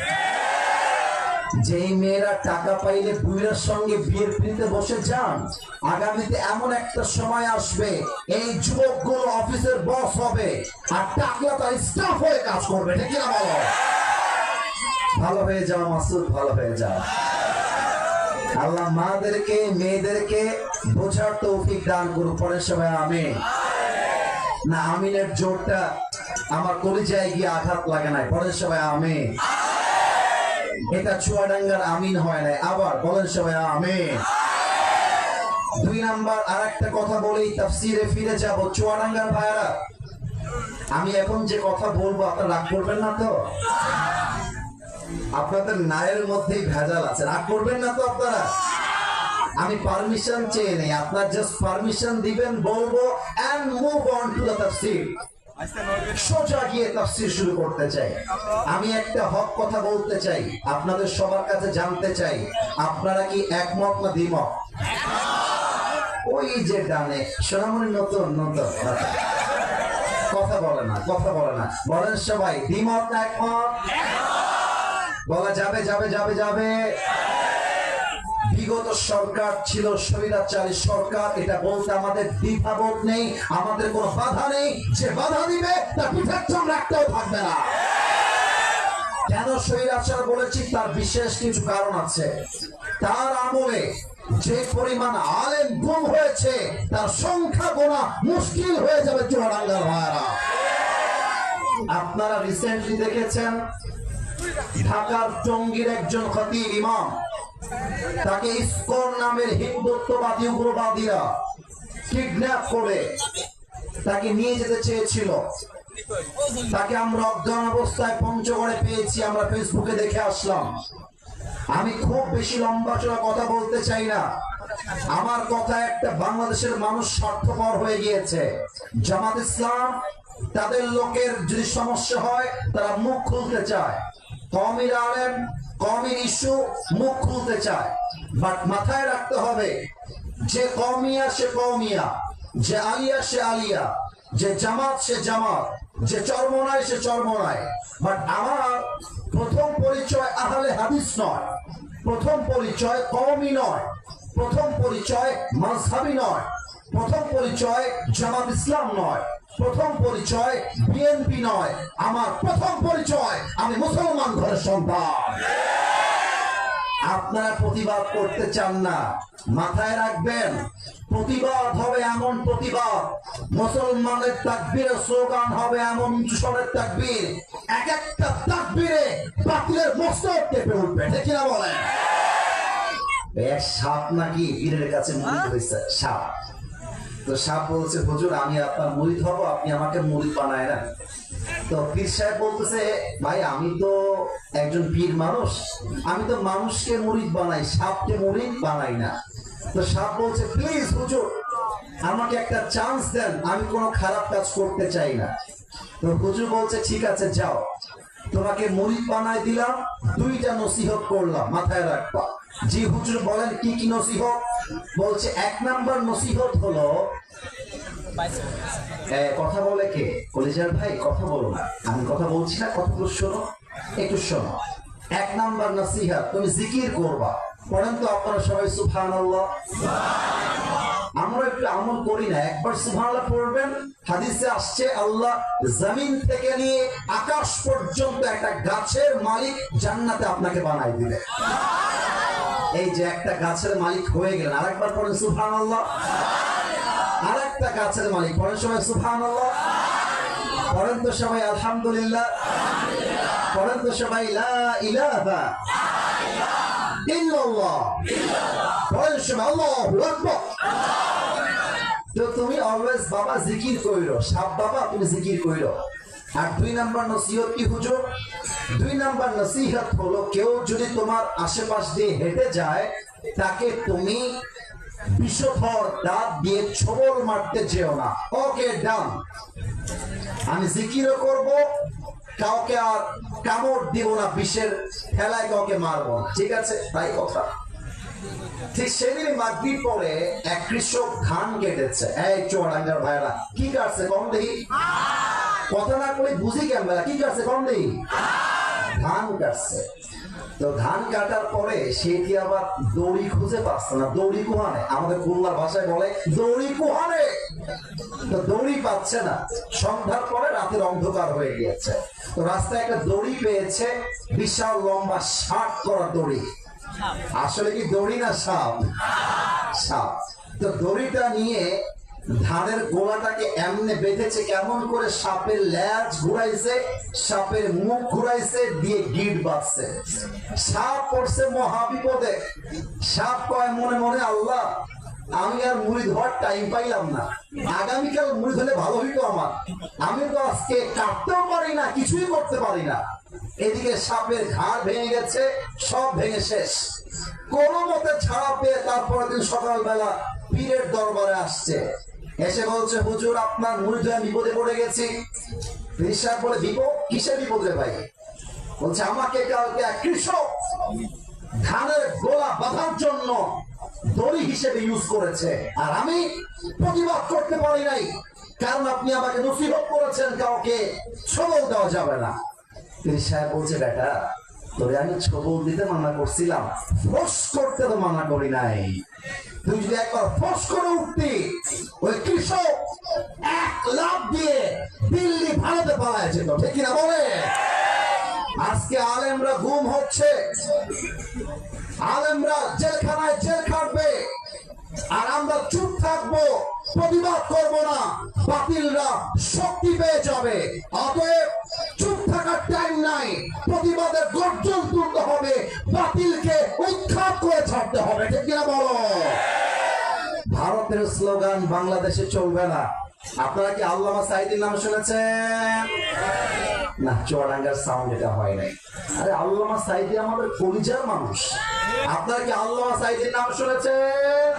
যেই মেয়েরা টাকা পাইলে বুইরার সঙ্গে বিয়ের পিড়িতে বসে যান, আগামীতে এমন একটা সময় আসবে এই যুবকগুলো অফিসের বস হবে আর টাকলা তার স্টাফ হয়ে কাজ করবে, ঠিক না বলো? ভালো হয়ে যাও মাসুদ, ভালো হয়ে যাও। আল্লাহ মাদেরকে মেয়েদেরকে বোঝার তৌফিক দান করুন, পরের সবাই আমিন। না, আমিনের জোরটা আমার কলিজায় গিয়ে আঘাত লাগে নাই, পরের সবাই আমিন। এটা চুয়াডাঙ্গার আমিন হয় নাই, আবার বলেন সবাই আমিন। 2 নাম্বার আর একটা কথা বলেই তাফসিরে ফিরে যাব। চুয়াডাঙ্গার ভাইরা, আমি এখন যে কথা বলবো আপনারা রাগ করবেন না তো? আপনাদের নায়ের মধ্যেই ভেজাল আছে, রাগ করবেন না তো আপনারা? আমি পারমিশন চেয়ে নেই, আপনার জাস্ট পারমিশন দিবেন, বলবো and move on to the তাফসীর। সোজা গিয়ে তাফসীর শুরু করতে চাই। আমি একটা হক কথা বলতে চাই, আপনাদের সবার কাছে জানতে চাই, আপনারা কি একমত না দ্বিমত? ওই যে ডানে সোনামণি নতুন নতুন কথা বলে না, কথা বলে না, বলেন সবাই দ্বিমত না একমত? বলা যাবে যাবে যাবে যাবে। বিগত সরকার ছিল স্বৈরাচারী সরকার, এটা বলতে আমাদের দ্বিধাবোধ নেই, আমাদের কোনো বাধা নেই। যে বাধা দিবে তার পিঠের চামড়া একটাও থাকবে না। কেন স্বৈরাচার বলেছি তার বিশেষ কিছু কারণ আছে। তার আমলে যে পরিমাণ আলেম গুম হয়েছে তার সংখ্যা গোনা মুশকিল হয়ে যাবে চুয়াডাঙ্গার ভাইরা। আপনারা রিসেন্টলি দেখেছেন ঢাকার টঙ্গীর একজন খতিব ইমাম, তাকে ইসকন নামের হিন্দুত্ববাদী উগ্রবাদীরা কিডন্যাপ করে তাকে নিয়ে যেতে চেয়েছিল। তাকে আমরা অজ্ঞান অবস্থায় পঞ্চগড়ে পেয়েছি, আমরা ফেসবুকে দেখে আসলাম। আমি খুব বেশি লম্বা চড়া কথা বলতে চাই না, আমার কথা একটা বাংলাদেশের মানুষ স্বার্থপর হয়ে গিয়েছে। জামাত ইসলাম তাদের লোকের যদি সমস্যা হয় তারা মুখ খুলতে চায়, কওমির আলেম কওমির ইস্যু মুখ খুলতে চায়, বাট মাথায় রাখতে হবে যে কওমিয়া সে কওমিয়া, যে আলিয়া সে আলিয়া, যে জামাত সে জামাত, যে চরমনায় সে চরমনায়। বাট আমার প্রথম পরিচয় আহলে হাদিস নয়, প্রথম পরিচয় কওমি নয়, প্রথম পরিচয় মাযহাবী নয়, প্রথম পরিচয় জামাত ইসলাম নয়, প্রথম পরিচয় বিএনপি নয়। আমার প্রথম পরিচয় আমি মুসলমান ঘরের সন্তান। আপনারা প্রতিবাদ করতে চান না, মাথায় রাখবেন প্রতিবাদ হবে এমন প্রতিবাদ, মুসলমানের তাকবীরের স্লোগান হবে এমন উচ্চস্বরের তাকবীর, এক একটা তাকবীরে বাতিলের মস্তক কেঁপে উঠবে, ঠিক না বলেন? এক সাপ নাকি পীরের কাছে মুরিদ হয়েছে, সাপ। তো সাপ বলছে হুজুর আমি আপনার মুরিদ হব, আপনি আমাকে মুরিদ বানায় না। তো পীর সাহেব বলতেছে, ভাই আমি তো একজন পীর মানুষ, আমি তো মানুষকে মুরিদ বানাই, সাপকে মুরিদ বানাই না। তো সাপ বলছে, প্লিজ হুজুর আমাকে একটা চান্স দেন, আমি কোনো খারাপ কাজ করতে চাই না। তো হুজুর বলছে, ঠিক আছে যাও, তোমাকে মুরিদ বানাই দিলাম, দুইটা নসিহত করলাম, মাথায় রাখবা। জি হুজুর বলেন, কি কি নসিহত? বলছে, এক নাম্বার নসিহত হলো, কথা বলে কে? কলিজার ভাই কথা বলো না, আমি কথা বলছি না, কথাগুলো শোনো, একটু শোনো। এক নাম্বার নসিহত, তুমি জিকির করবা। পড়েন তো আপনারা সবাই সুবহানাল্লাহ। আমরা একটু আমল করি না, একবার সুবহানাল্লাহ পড়বেন। হাদিসে আসছে আল্লাহ জমিন থেকে নিয়ে আকাশ পর্যন্ত একটা গাছের মালিক জান্নাতে আপনাকে বানাই দিবে। এই যে একটা গাছের মালিক হয়ে গেলেন, আরেকবার পড়েন সুবহানাল্লাহ। আরেকটা গাছের মালিক, পড়েন সবাই সুবহানাল্লাহ। পড়েন তো সবাই আলহামদুলিল্লাহ। পড়েন তো সবাই লা ইলাহা ইল্লাল্লাহ। পড়েন সবাই আল্লাহু আকবার। তো তুমি অলওয়েজ বাবা জিকির কইরো, সাপ বাবা তুমি জিকির কইরো। আর দুই নাম্বার নসিহত কি হুজুর? দুই নাম্বার নসিহত হলো, কেউ যদি তোমার আশেপাশ দিয়ে হেঁটে যায়, তাকে তুমি বিষধর দাঁত দিয়ে ছোবল মারতে যেও না। ওকে ডান, আমি জিকিরও করব, কাউকে আর কামড় দিব না, বিষের খেলায় কাউকে মারবো না, ঠিক আছে? তাই কথা। ঠিক সেদিন মাগরিব পরে এক কৃষক ধান কেটেছে। এই চুয়াডাঙ্গার ভাইরা, কি কাটছে কম দেখি? কথা না করে বুঝি কেন ভাইরা, কি কাটছে কম দেখি? ধান কাটছে। তো ধান কাটার পরে সেটি আবার দড়ি খুঁজে পাচ্ছে না, দড়ি কুহানে, আমাদের খুলনার ভাষায় বলে দড়ি কুহানে। তো দড়ি পাচ্ছে না, সন্ধ্যার পরে রাতের অন্ধকার হয়ে গিয়েছে। তো রাস্তায় একটা দড়ি পেয়েছে, বিশাল লম্বা 60 করা দড়ি। আসলে কি দড়ি না সাপ? সাপ। তো দড়িটা নিয়ে ধানের গোলাটাকে এমনে বেঁধেছে, কেমন করে সাপের ল্যাজ ঘুরাইছে, সাপের মুখ ঘুরাইছে, দিয়ে গিট বাঁধছে। সাপ পড়ছে মহাবিপদে। সাপ কয় মনে মনে, আল্লাহ আমি আর মুড়ি ধোয়ার টাইম পাইলাম না, আগামীকাল মুড়ি ধরলে ভালো হইতো আমার, আমি তো আজকে কাটতেও পারি না, কিছুই করতে পারি না। এদিকে সাপের ঘাড় ভেঙে গেছে, সব ভেঙে শেষ। কোন মতে ছাড়া পেয়ে তারপরের দিন সকালবেলা পীরের দরবারে আসছে। এসে বলছে, হুজুর আপনার মুড়ি ধোয়া বিপদে পড়ে গেছি। পীর সাহেব বলে, বিপদ? কিসের বিপদ রে ভাই? বলছে, আমাকে কালকে এক কৃষক ধানের গোলা বাঁধার জন্য দড়ি হিসেবে ইউজ করেছে, আর আমি প্রতিবাদ করতে পারি নাই, কারণ আপনি আমাকে নসিহত করেছেন কাউকে ছবল দেওয়া যাবে না। পীর সাহেব বলছে, বেটা তোরে আমি ছবল দিতে মানা করছিলাম, ফোর্স করতে তো মানা করি নাই। তুই যদি একবার ফোর্স করে উঠতি, ওই কৃষক এক লাফ দিয়ে দিল্লি ভারতে পালায় যেত, ঠিক কিনা বলে? আজকে আলেমরা গুম হচ্ছে, আলেমরা জেলখানায় জেল খাটবে, আর আমরা চুপ থাকবো, প্রতিবাদ করব না, বাতিলরা শক্তি পেয়ে যাবে। অতএব চুপ থাকার টাইম নাই, প্রতিবাদের গর্জন তুলতে হবে, বাতিলকে উৎখাত করে ছাড়তে হবে, ঠিক কিনা বলো? ভারতের স্লোগান বাংলাদেশে চলবে না। আপনারা কি আল্লামা সাঈদীর নাম শুনেছেন? না, চুয়াডাঙ্গার সাউন্ড এটা হয় নাই। আরে আল্লামা সাঈদী আমাদের কলিজার মানুষ। আপনারা কি আল্লামা সাঈদীর নাম শুনেছেন?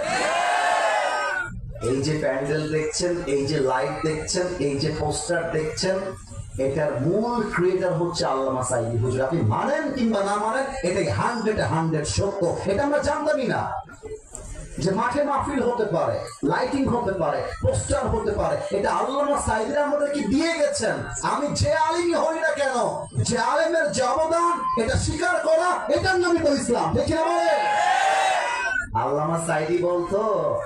এই যে প্যান্ডেল দেখছেন, এই যে লাইট দেখছেন, এই যে পোস্টার দেখছেন, এটার মূল ক্রিয়েটর হচ্ছে আল্লামা সাঈদী হুজুর। আপনি মানেন কিংবা না মানেন, এটা 100% সত্য। এটা আমরা জানতামই না যে মাঠে মাহফিল হতে পারে, লাইটিং হতে পারে, পোস্টার হতে পারে, এটা আল্লামা সাঈদী আমাদেরকে দিয়ে গেছেন। আমি যে আলিমই হই না কেন, যে আলেমের যে অবদান, এটা স্বীকার করা, এটার নামই তো ইসলাম, ঠিক না বলে? আল্লামা সাঈদী বলতো,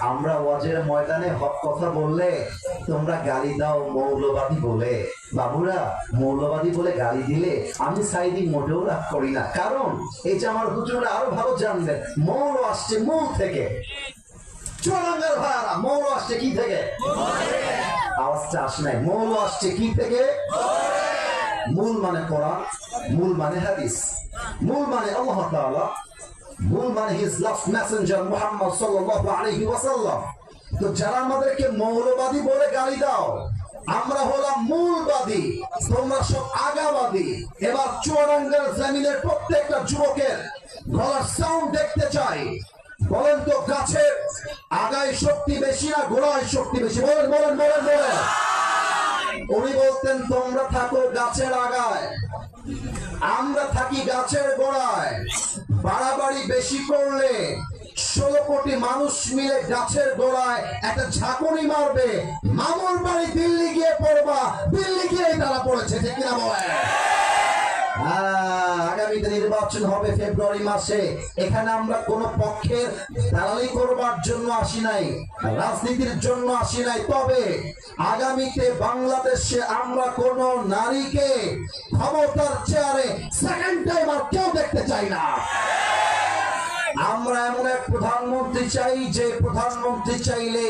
আমরা ওয়াজের ময়দানে হক কথা বললে তোমরা গালি দাও মৌলবাদী বলে। বাবুরা, মৌলবাদী বলে গালি দিলে আমি সাঈদী মোটেও রাগ করি না, কারণ এই যে আমার হুজুররা আরো ভালো জানবেন, মৌল আসছে মূল থেকে। চুয়াডাঙ্গার ভাইয়ারা, মৌল আসছে কি থেকে? আওয়াজটা আসে নাই। মৌল আসছে কি থেকে? মূল মানে কোরআন, মূল মানে হাদিস, মূল মানে আল্লাহ তাআলা, মূল মানে হিজ লাস্ট মেসেঞ্জার মুহাম্মদ সাল্লাল্লাহু আলাইহি ওয়াসাল্লাম। তো যারা আমাদেরকে মৌলবাদী বলে গালি দাও, আমরা হলাম মূলবাদী, তোমরা সব আগাবাদী। এবার চুয়াডাঙ্গার জমিনের প্রত্যেকটা যুবকের গলার সাউন্ড দেখতে চাই। বলেন তো, গাছের আগায় শক্তি বেশি না গোড়ায় শক্তি বেশি? বলেন বলেন বলেন বলেন। উনি বলতেন তোমরা থাকো গাছের আগায়, আমরা থাকি গাছের গোড়ায়। বাড়াবাড়ি বেশি করলে 16 কোটি মানুষ মিলে গাছের গোড়ায় একটা ঝাঁকুনি মারবে, মামুর বাড়ি দিল্লি গিয়ে পড়বা, দিল্লি গিয়ে তারা পড়েছে, ঠিক কিনা বলেন? আগামীতে নির্বাচন হবে ফেব্রুয়ারি মাসে। এখানে আমরা কোন পক্ষের দালালি করবার জন্য আসি নাই, রাজনীতির জন্য আসি নাই। তবে আগামীতে বাংলাদেশে আমরা কোন নারীকে ক্ষমতার চেয়ারে সেকেন্ড টাইম আর কেউ দেখতে চাই না। আমরা এমন এক প্রধানমন্ত্রী চাই যে প্রধানমন্ত্রী চাইলে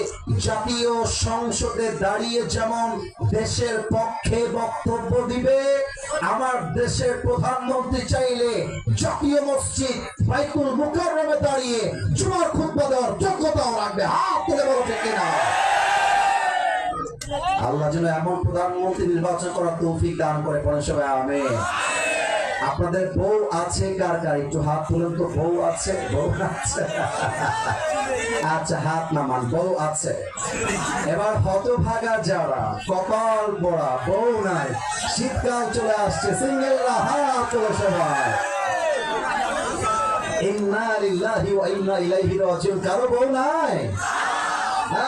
জাতীয় সংসদে দাঁড়িয়ে যেমন দেশের পক্ষে বক্তব্য দিবে, আমার দেশের প্রধানমন্ত্রী চাইলে জাতীয় মসজিদ বাইতুল মুকাররমে দাঁড়িয়ে জুমার খুতবা দেওয়ার যোগ্যতাও রাখবে। হাত তুলে বলো ঠিক কিনা? আল্লাহ যেন এমন প্রধানমন্ত্রী নির্বাচন করার তৌফিক দান করে, পড়েন সবাই আমিন। আপনাদের বউ আছে কার কার? একটু হাত তুলেন তো। বউ আছে? বউ আছে? আচ্ছা, হাত নামান। বউ আছে। এবার হতভাগা যারা, কপাল পোড়া, বউ নাই, শীতকাল চলে আসছে, সিঙ্গেলরা হাত তোলে সবাই। ইন্না লিল্লাহি ওয়া ইন্না ইলাইহি রাজিউন। কারো বউ নাই?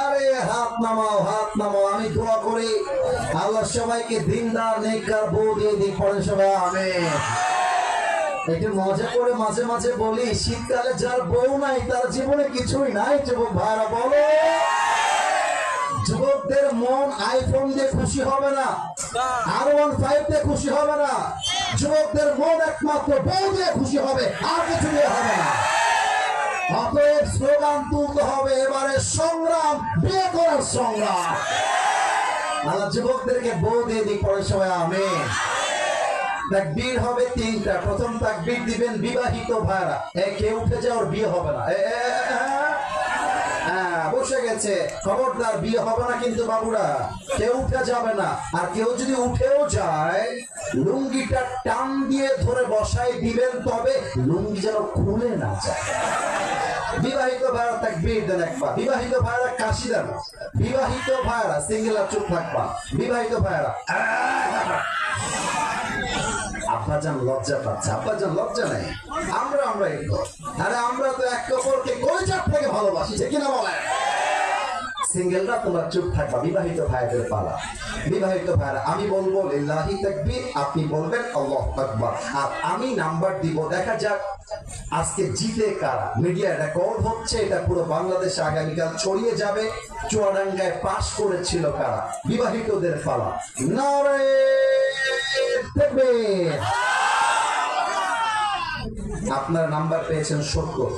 আরে হাত নামাও, হাত নামাও। আমি দোয়া করি আল্লাহ সবাইকে দিনদার নেককার বউ দিয়ে দিক, পড়েন সবাই আমিন। একটু মজা করে মাঝে মাঝে বলি, শীতকালে যার বউ নাই তার জীবনে কিছুই নাই। যুবক ভাইরা বলো, যুবকদের মন আইফোন দিয়ে খুশি হবে না, R15 দিয়ে খুশি হবে না। যুবকদের মন একমাত্র বউ দিয়ে খুশি হবে, আর কিছু দিয়ে হবে না। অতএব স্লোগান তুলতে হবে এবারে সংগ্রাম, বিয়ে করার সংগ্রাম। আল্লাহ যুবকদেরকে বউ দিয়ে দিক, পড়ে সবাই আমিন। তাকবীর হবে 3টা। প্রথম তাকবীর দিবেন বিবাহিত ভাইরা। কে উঠে যায় ওর বিয়ে হবে না। বসে গেছে, খবরদার বিয়ে হবে না কিন্তু বাবুরা, কেউ উঠে যাবে না। আর কেউ যদি উঠেও যায় লুঙ্গিটা টান দিয়ে ধরে বসাই দিবেন, তবে লুঙ্গি যেন খুলে না যায়। বিবাহিত ভাইরা তাকবীর দেন একবার। বিবাহিত ভাইরা কাশি দেন। বিবাহিত ভাইরা সিঙ্গেল চুপ থাকবা। বিবাহিত ভাইরা আব্বাজান লজ্জা পাচ্ছে। আব্বাজান লজ্জা নেই, আমরা একটু। আরে আমরা তো এক অপরকে কলিজার থেকে ভালোবাসি, ঠিক কিনা বলেন? সিঙ্গেলরা তোমরা চুপ থাকবা। বিবাহিত ভাইদের পালা। বিবাহিত ভাইরা আমি বলবো লিল্লাহি তাকবীর, আপনি বলবেন আল্লাহু আকবার, আর আমি নাম্বার দিব। দেখা যাক আজকে জিতে কারা। মিডিয়া রেকর্ড হচ্ছে, এটা পুরো বাংলাদেশে আগামীকাল ছড়িয়ে যাবে। চুয়াডাঙ্গায় পাশ করেছিল কারা? বিবাহিতদের পালা। নারে তাকবীর। আপনার নাম্বার পেয়েছেন 70।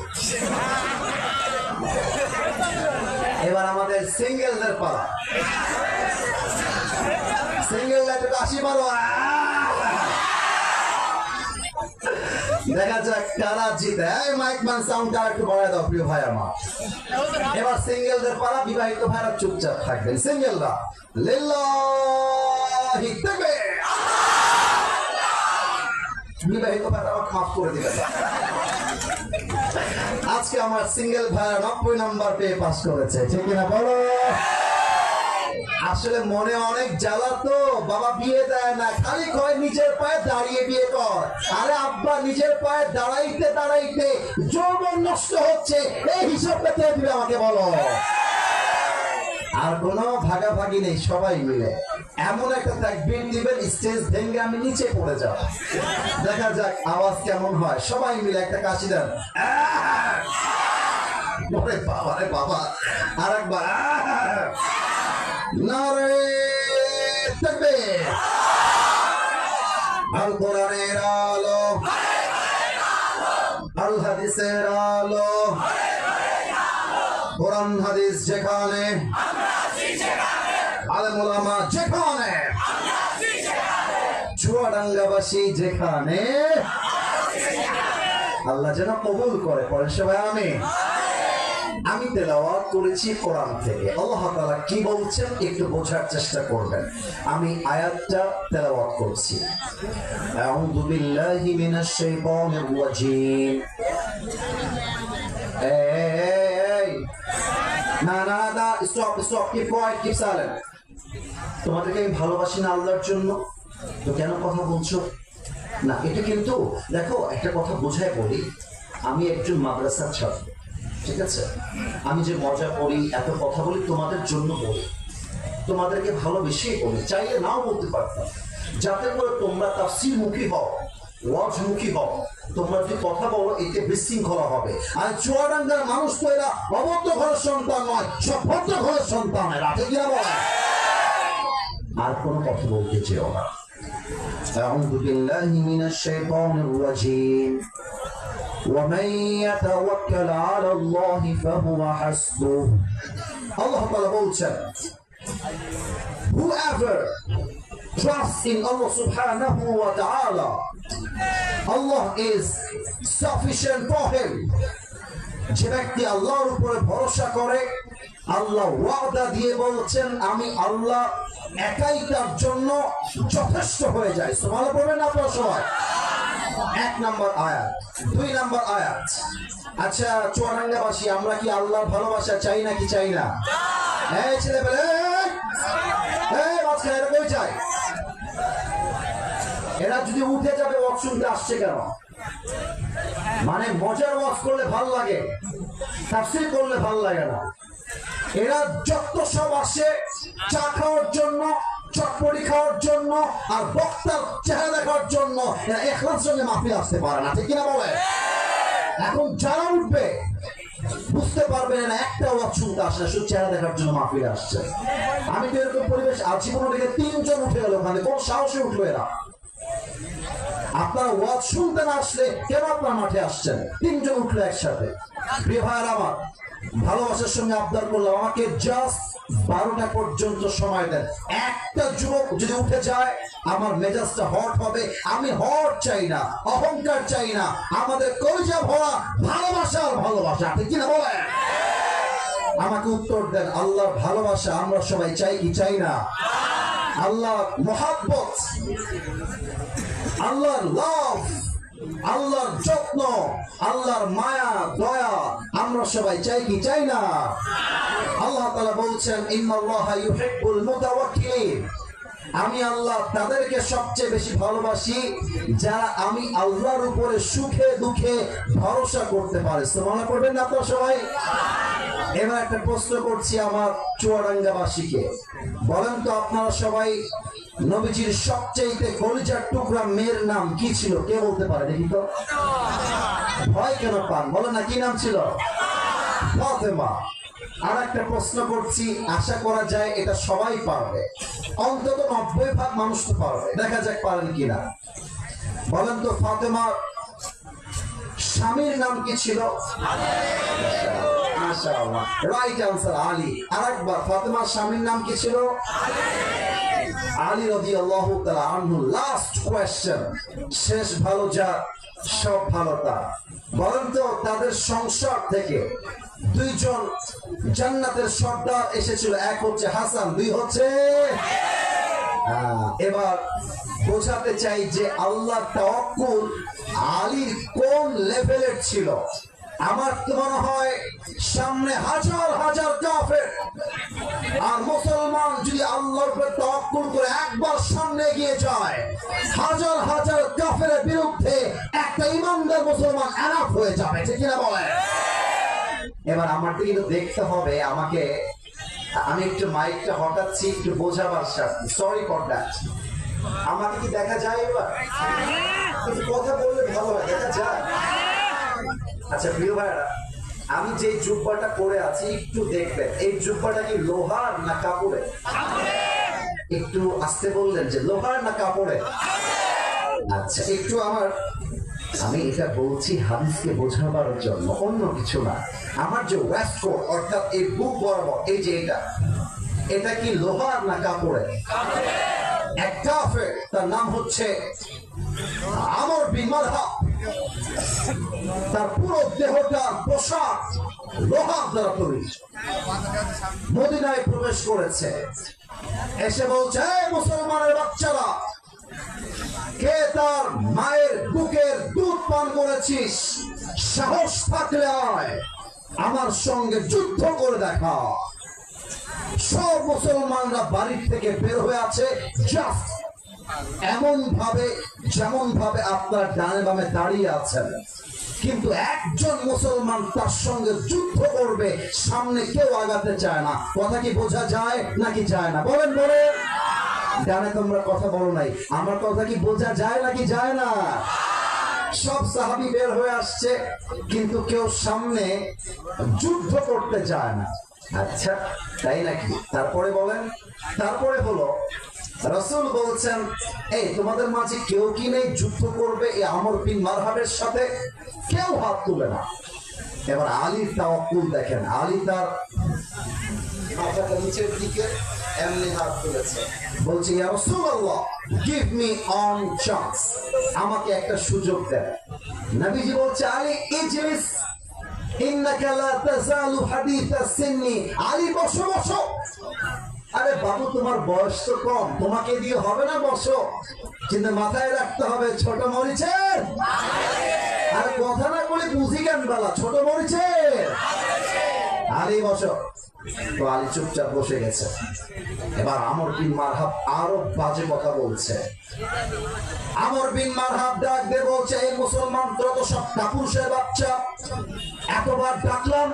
এবার আমাদের সিঙ্গেলদের পালা। সিঙ্গেলরা একটু কাশি মারো। দেখা যাক কারা জিতে। মাইকম্যান সাউন্ডটা একটু বাড়ায় দাও প্রিয় ভাই আমার। এবার সিঙ্গেলদের পালা। বিবাহিত ভাইরা চুপচাপ থাকবেন। সিঙ্গেলরা লিল্লাহি তাকবীর। বিবাহিত ভাইরা মাফ করে দিবেন। আজকে আমার সিঙ্গেল ভাইরা 90 নাম্বার পেয়ে পাস করেছে, ঠিক কিনা বলো? আসলে মনে অনেক জ্বালা তো, বাবা বিয়ে দেয় না, খালি কয় নিজের পায়ে দাঁড়িয়ে বিয়ে কর। আরে আব্বা নিজের পায়ে দাঁড়াইতে দাঁড়াইতে যৌবন নষ্ট হচ্ছে, এই হিসাবটা কে দিবে আমাকে বলো? আর কোনো ভাগাভাগি নেই, সবাই মিলে এমন একটা তাকবীর দিবেন স্টেজ ভেঙে আমি নিচে পড়ে যাব। দেখা যাক আওয়াজ কেমন হয়। সবাই মিলে একটা কাশি দেন। বাবা রে বাবা, আর একবার নারে তাকবীর। আল কোরআনের আলো, আল হাদিসের আলো, কোরআন হাদিস যেখানে, আলেম ওলামা যেখানে, চুয়াডাঙ্গাবাসী যেখানে, আল্লাহ যেন কবুল করে। পরে সবাই আমিন। আমি তেলাওয়াত করেছি কোরআন থেকে। আল্লাহ তাআলা কি বলছেন একটু বোঝার চেষ্টা করবেন। আমি আয়াতটা তেলাওয়াত করছি। আউযু বিল্লাহি মিনাশ শাইতানির রাজীম। এই না না না, stop stop, keep quiet, keep silent. তোমাদেরকে আমি ভালোবাসি না আল্লাহর জন্য, তো কেন কথা বলছো না? এটা কিন্তু দেখো, একটা কথা বোঝায় বলি, আমি একজন মাদ্রাসার ছাত্র, ঠিক আছে? আমি যে মজা করি, এত কথা বলি, তোমাদের জন্য বলি, তোমাদেরকে ভালোবেসেই বলি, চাইলে নাও বলতে পারতাম, যাতে করে তোমরা তাফসীর মুখী হও, ওয়াজ মুখী হও। তোমরা যদি কথা বলো এতে বিশৃঙ্খলা হবে। আর চুয়াডাঙ্গার মানুষ তো এরা অভদ্র ঘরের সন্তান নয়, সব ভদ্র ঘরের সন্তান এরা, ঠিক না বলে? আর কোনো কথা বলতে চেও না। أعوذ بالله من الشيطان الرجيم ومن يتوكل على الله فهو حسبه. Allah Ta'ala বলছেন, whoever trusts in Allah subhanahu wa ta'ala, Allah is sufficient for him. যে ব্যক্তি আল্লাহর উপরে ভরসা করে, আল্লাহ ওয়াদা দিয়ে বলছেন আমি আল্লাহ একাই তার জন্য যথেষ্ট হয়ে যায়। সুবহানাল্লাহ বলবেন আপনারা সবাই? 1 নম্বর আয়াত। 2 নম্বর আয়াত, আচ্ছা চুয়াডাঙ্গাবাসী আমরা কি আল্লাহর ভালোবাসা চাই নাকি চাই না? এই ছেলে পেলে, এই মাঝখানে এরা কই যায়? এরা যদি উঠে যাবে ওয়াজ শুনতে আসছে কেন? মানে মজার ওয়াজ করলে ভাল লাগে, তাফসীর করলে ভাল লাগে না। এরা যত সব আসে চা খাওয়ার জন্য, চটপটি খাওয়ার জন্য, আর বক্তার চেহারা দেখার জন্য। এরা ইখলাসের সঙ্গে মাহফিল আসতে পারে না, ঠিক কিনা বলে? এখন যারা উঠবে বুঝতে পারবেন না একটা ওয়াজ শুনতে আসে না, শুধু চেহারা দেখার জন্য মাহফিল আসছে। আমি তো এরকম পরিবেশ আজীবন থেকে 3 জন উঠে গেল, ওখানে কোন সাহসে উঠলো এরা? আপনারা ওয়াজ শুনতে না আসলে কেন আপনার মাঠে আসছেন? 3 জন উঠলো একসাথে। প্রিয় ভাইয়ের আমার, ভালোবাসার সঙ্গে আবদার করলাম, আমাকে জাস্ট 12টা পর্যন্ত সময় দেন। একটা যুবক যদি উঠে যায় আমার মেজাজটা হট হবে। আমি হট চাই না, অহংকার চাই না, আমাদের কলিজা ভরা ভালোবাসা, ভালোবাসা, ঠিক কিনা বলে? আমাকে উত্তর দেন, আল্লাহর ভালোবাসা আমরা সবাই চাই কি চাই না? আল্লাহর মহাব্বত, আল্লাহর লাভ, আল্লাহর যত্ন, আল্লাহর মায়া দয়া আমরা সবাই চাই কি চাই না? আল্লাহ তাআলা বলছেন, ইন্নাল্লাহা ইউহিব্বুল মুতাওয়াক্কিলিন। আমি আল্লাহ তাদেরকে সবচেয়ে বেশি ভালোবাসি যারা আমি আল্লাহর উপরে সুখে দুঃখে ভরসা করতে পারে। সুবহানাল্লাহ করবেন না আপনারা সবাই? এবার একটা প্রশ্ন করছি আমার চুয়াডাঙ্গাবাসীকে, বলেন তো আপনারা সবাই নবীজির সবচেয়ে কলিজার টুকরা মেয়ের নাম কি ছিল? কে বলতে পারে দেখি তো? ভয় কেন পান? বলেন না, কি নাম ছিল? ফাতেমা। আর একটা প্রশ্ন করছি, আশা করা যায় এটা সবাই পারবে, অন্তত 90% মানুষ তো পারবে, দেখা যাক পারেন কিনা। বলেন তো ফাতেমার স্বামীর নাম কি ছিল? মাশাআল্লাহ, রাইট আনসার আলী। আরেকবার, ফাতেমার স্বামীর নাম কি ছিল? আলী রাদিয়াল্লাহু তাআলা আনহু। লাস্ট কোয়েশ্চেন, শেষ ভালো যা সব ভালো তা। বলেন তো তাদের সংসার থেকে 2 জন জান্নাতের সর্দার এসেছিল, এক হচ্ছে হাসান, 2 হচ্ছে। এবার বোঝাতে চাই যে আল্লাহ তাওয়াক্কুল আলীর কোন লেভেলের ছিল। আমার তো মনে হয় সামনে হাজার হাজার কাফের, আর মুসলমান যদি আল্লাহর উপরে তাওয়াক্কুল করে একবার সামনে এগিয়ে যায়, হাজার হাজার কাফের বিরুদ্ধে একটা ঈমানদার মুসলমান এনাফ হয়ে যাবে, ঠিক কিনা বলে? এবার আমার দিকে দেখতে হবে, আমাকে, আমি একটু মাইকটা হটাচ্ছি একটু বোঝাবার সাথে, সরি ফর দ্যাট। আমাকে কি দেখা যায়? এবার কিন্তু কথা বললে ভালো হয়, দেখা যায়? আচ্ছা প্রিয় ভাইরা, আমি যে জুব্বাটা পরে আছি একটু দেখবেন, এই জুব্বাটা কি লোহার না কাপড়ের? একটু আস্তে বললেন যে লোহার না কাপড়ের? আচ্ছা একটু আমি এটা বলছি হাদিসকে বোঝাবার জন্য, অন্য কিছু না। আমার যে ওয়েস্টকোট অর্থাৎ এই বুক বরাবর, এই যে এটা কি লোহার না কাপড়ের? এক কাফের, তার নাম হচ্ছে আমর বিন মারহাব, তার পুরো দেহটা পোশাক লোহা দ্বারা তৈরি, মদিনায় প্রবেশ করেছে। এসে বলছে, মুসলমানের বাচ্চারা, কে তার মায়ের বুকের দুধ পান করেছিস? সাহস থাকলে আয়, আমার সঙ্গে যুদ্ধ করে দেখা। সব মুসলমানরা বাড়ির থেকে বের হয়ে আছে, জাস্ট এমন ভাবে যেমন ভাবে আপনার ডানে বামে দাঁড়িয়ে আছেন, কিন্তু একজন মুসলমান তার সঙ্গে যুদ্ধ করবে, সামনে কেউ আগাতে চায় না। কথা কি বোঝা যায় নাকি যায় না? বলেন বলেন। ডানে তোমরা কথা বলো নাই, আমার কথা কি বোঝা যায় নাকি যায় না? সব সাহাবী বের হয়ে আসছে, কিন্তু কেউ সামনে যুদ্ধ করতে চায় না। আচ্ছা তাই নাকি? তারপরে বলেন। তারপরে হলো রাসূল বলছেন, এই তোমাদের মাঝে কেউ কি নেই যুদ্ধ করবে এই আমর বিন মারহাবের সাথে? কেউ হাত তুলে না। এবার আলীর তাওয়াক্কুল দেখেন, আলী তার মাথাটা নিচের দিকে এমনি হাত তুলেছে, বলছে, ইয়া রাসূলুল্লাহ, গিভ মি অন চান্স, আমাকে একটা সুযোগ দেন। নবীজি বলছে, আলী ইজলিস ইন্নাকা লা তাযালু হাদিসা সিন্নি। আলী বসো বসো। আরে বাবু, তোমার বয়স তো কম, তোমাকে দিয়ে হবে না, বসো। কিন্তু মাথায় রাখতে হবে, ছোট মরিচের আর কথা না বলে বুঝি কেন বেলা, ছোট মরিচের। আলী বসো। তো আলী চুপচাপ বসে গেছে। এবার আমর বিন মারহাব আরো বাজে কথা বলছে। আমর বিন মারহাব ডাক দিয়ে বলছে, এই মুসলমান যত সব কাপুরুষের বাচ্চা, এতবার ডাকলাম,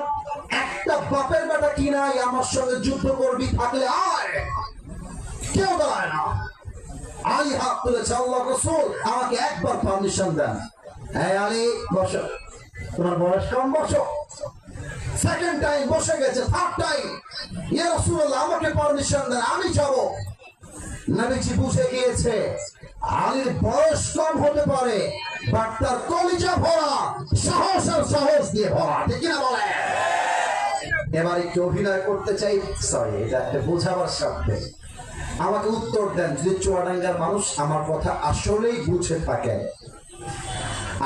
একটা বাপের বেটা কি নাই আমার সঙ্গে যুদ্ধ করবি? থাকলে আয়। কেউ দাঁড়ায় না। আলী হাত তুলেছে, আল্লাহ রাসূল আমাকে একবার পারমিশন দেন। হ্যাঁ আলী বসো, তোমার বয়স কম, বসো। সেকেন্ড টাইম বসে গেছে, থার্ড টাইম, ইয়া রাসূলুল্লাহ আমাকে পারমিশন দেন, আমি যাব। নবীজি বুঝে গিয়েছে আলীর বয়স কম হতে পারে, বাট তার কলিজা ভরা, সাহস আর সাহস দিয়ে ভরা, ঠিক কিনা বলে? এবার একটু অভিনয় করতে চাই, সরি এটা একটা বোঝাবার স্বার্থে। আমাকে উত্তর দেন, যদি চুয়াডাঙ্গার মানুষ আমার কথা আসলেই বুঝে থাকে।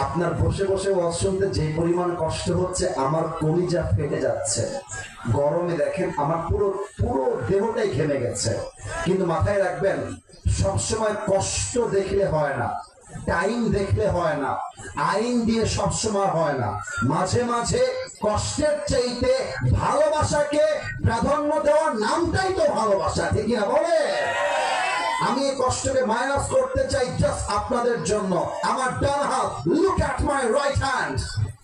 আপনার বসে বসে ওয়াজ শুনতে যে পরিমাণ কষ্ট হচ্ছে, আমার কলিজা ফেটে যাচ্ছে। গরমে দেখেন আমার পুরো পুরো দেহটাই ঘেমে গেছে। কিন্তু মাথায় রাখবেন, সবসময় কষ্ট দেখলে হয় না, টাইম দেখলে হয় না, আইন দিয়ে সবসময় হয় না। মাঝে মাঝে কষ্টের চাইতে ভালোবাসাকে প্রাধান্য দেওয়ার নামটাই তো ভালোবাসা, ঠিক না বলে? আমি এই কষ্টকে মাইনাস করতে চাই জাস্ট আপনাদের জন্য। আমার ডান হাত, look at my right hand,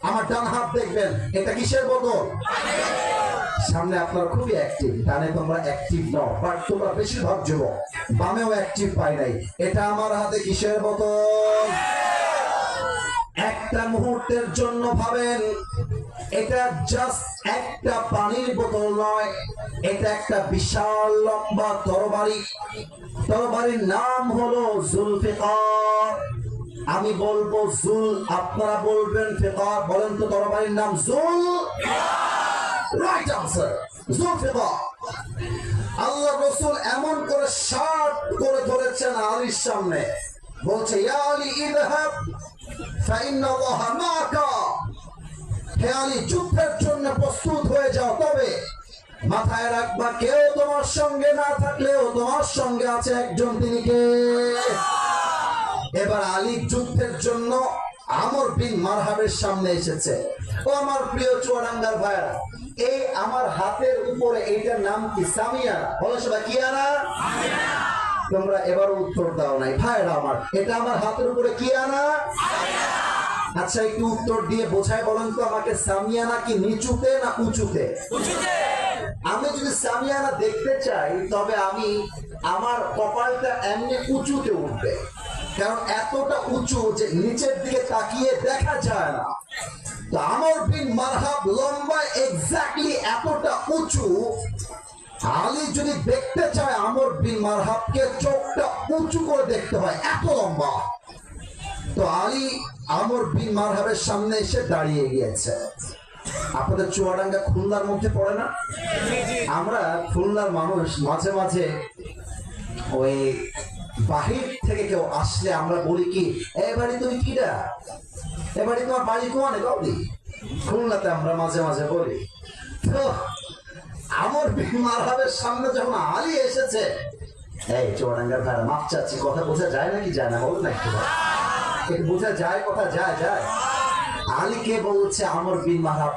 আমার ডান হাত দেখবেন, এটা কিসের বোতল? সামনে আপনারা খুবই অ্যাক্টিভ, ডানে তোমরা অ্যাক্টিভ নও, বাট তোমরা বেশিরভাগ যুবক, বামেও অ্যাক্টিভ পাই নাই। এটা আমার হাতে কিসের বোতল? একটা মুহূর্তের জন্য ভাবেন, এটা জাস্ট একটা পানির বোতল নয়, এটা একটা বিশাল লম্বা তরবারি। তরবারির নাম হলো জুলফিকার। আমি বলবো জুল, আপনারা বলবেন ফিকার। বলেন তো তরবারির নাম জুল। রাইট আনসার, জুলফিকার। আল্লাহ রাসূল এমন করে শার্ট করে ধরেছেন আলীর সামনে, বলছে, ইয়া আলী ইযহাব ফাইন্নাল্লাহা মাআকা। হে আলী, যুদ্ধের জন্য প্রস্তুত হয়ে যাও, তবে মাথায় রাখবা, কেউ তোমার সঙ্গে না থাকলেও তোমার সঙ্গে আছে একজন, তিনি কে? এবার আলী যুদ্ধের জন্য আমর বিন মারহাবের সামনে এসেছে। ও আমার প্রিয় চুয়াডাঙ্গার ভাইরা, এই আমার হাতের উপরে এইটার নাম কি? সামিয়ানা। বলো সবাই, কি আনা? তোমরা এবার উত্তর দাও নাই ভাইরা আমার, এটা আমার হাতের উপরে কি আনা? আচ্ছা একটু উত্তর দিয়ে বোঝায় বলেন তো আমাকে, সামিয়ানা কি নিচুতে না উঁচুতে? আমি যদি সামিয়ানা দেখতে চাই, তবে আমি আমার কপালটা এমনি উঁচুতে উঠবে, কারণ এতটা উঁচু যে নিচের দিকে তাকিয়ে দেখা যায় না। তো আমর বিন মারহাব লম্বা এক্স্যাক্টলি এতটা উঁচু। আলী যদি দেখতে চায় আমর বিন মারহাবকে, চোখটা উঁচু করে দেখতে হয়, এত লম্বা। তো আলী আমর বিন মারহাবের সামনে এসে দাঁড়িয়ে গিয়েছে। আপনাদের চুয়াডাঙ্গা খুলনার মধ্যে পড়ে না? আমরা খুলনার মানুষ মাঝে মাঝে ওই বাহির থেকে কেউ আসলে আমরা বলি কি, এবারে তুমি কিডা? এবারে তোমার বাড়ি কোয়ানে কবি? খুলনাতে আমরা মাঝে মাঝে বলি। তো আমর বিন মারহাবের সামনে যখন আলী এসেছে, এই চুয়াডাঙ্গার ভাইরা মাপ চাচ্ছি, কথা বোঝা যায় নাকি যায় না বল না একটু বোঝা যায়, কথা যায় যায়। আলী কে বলছে আমর বিন মারহাব,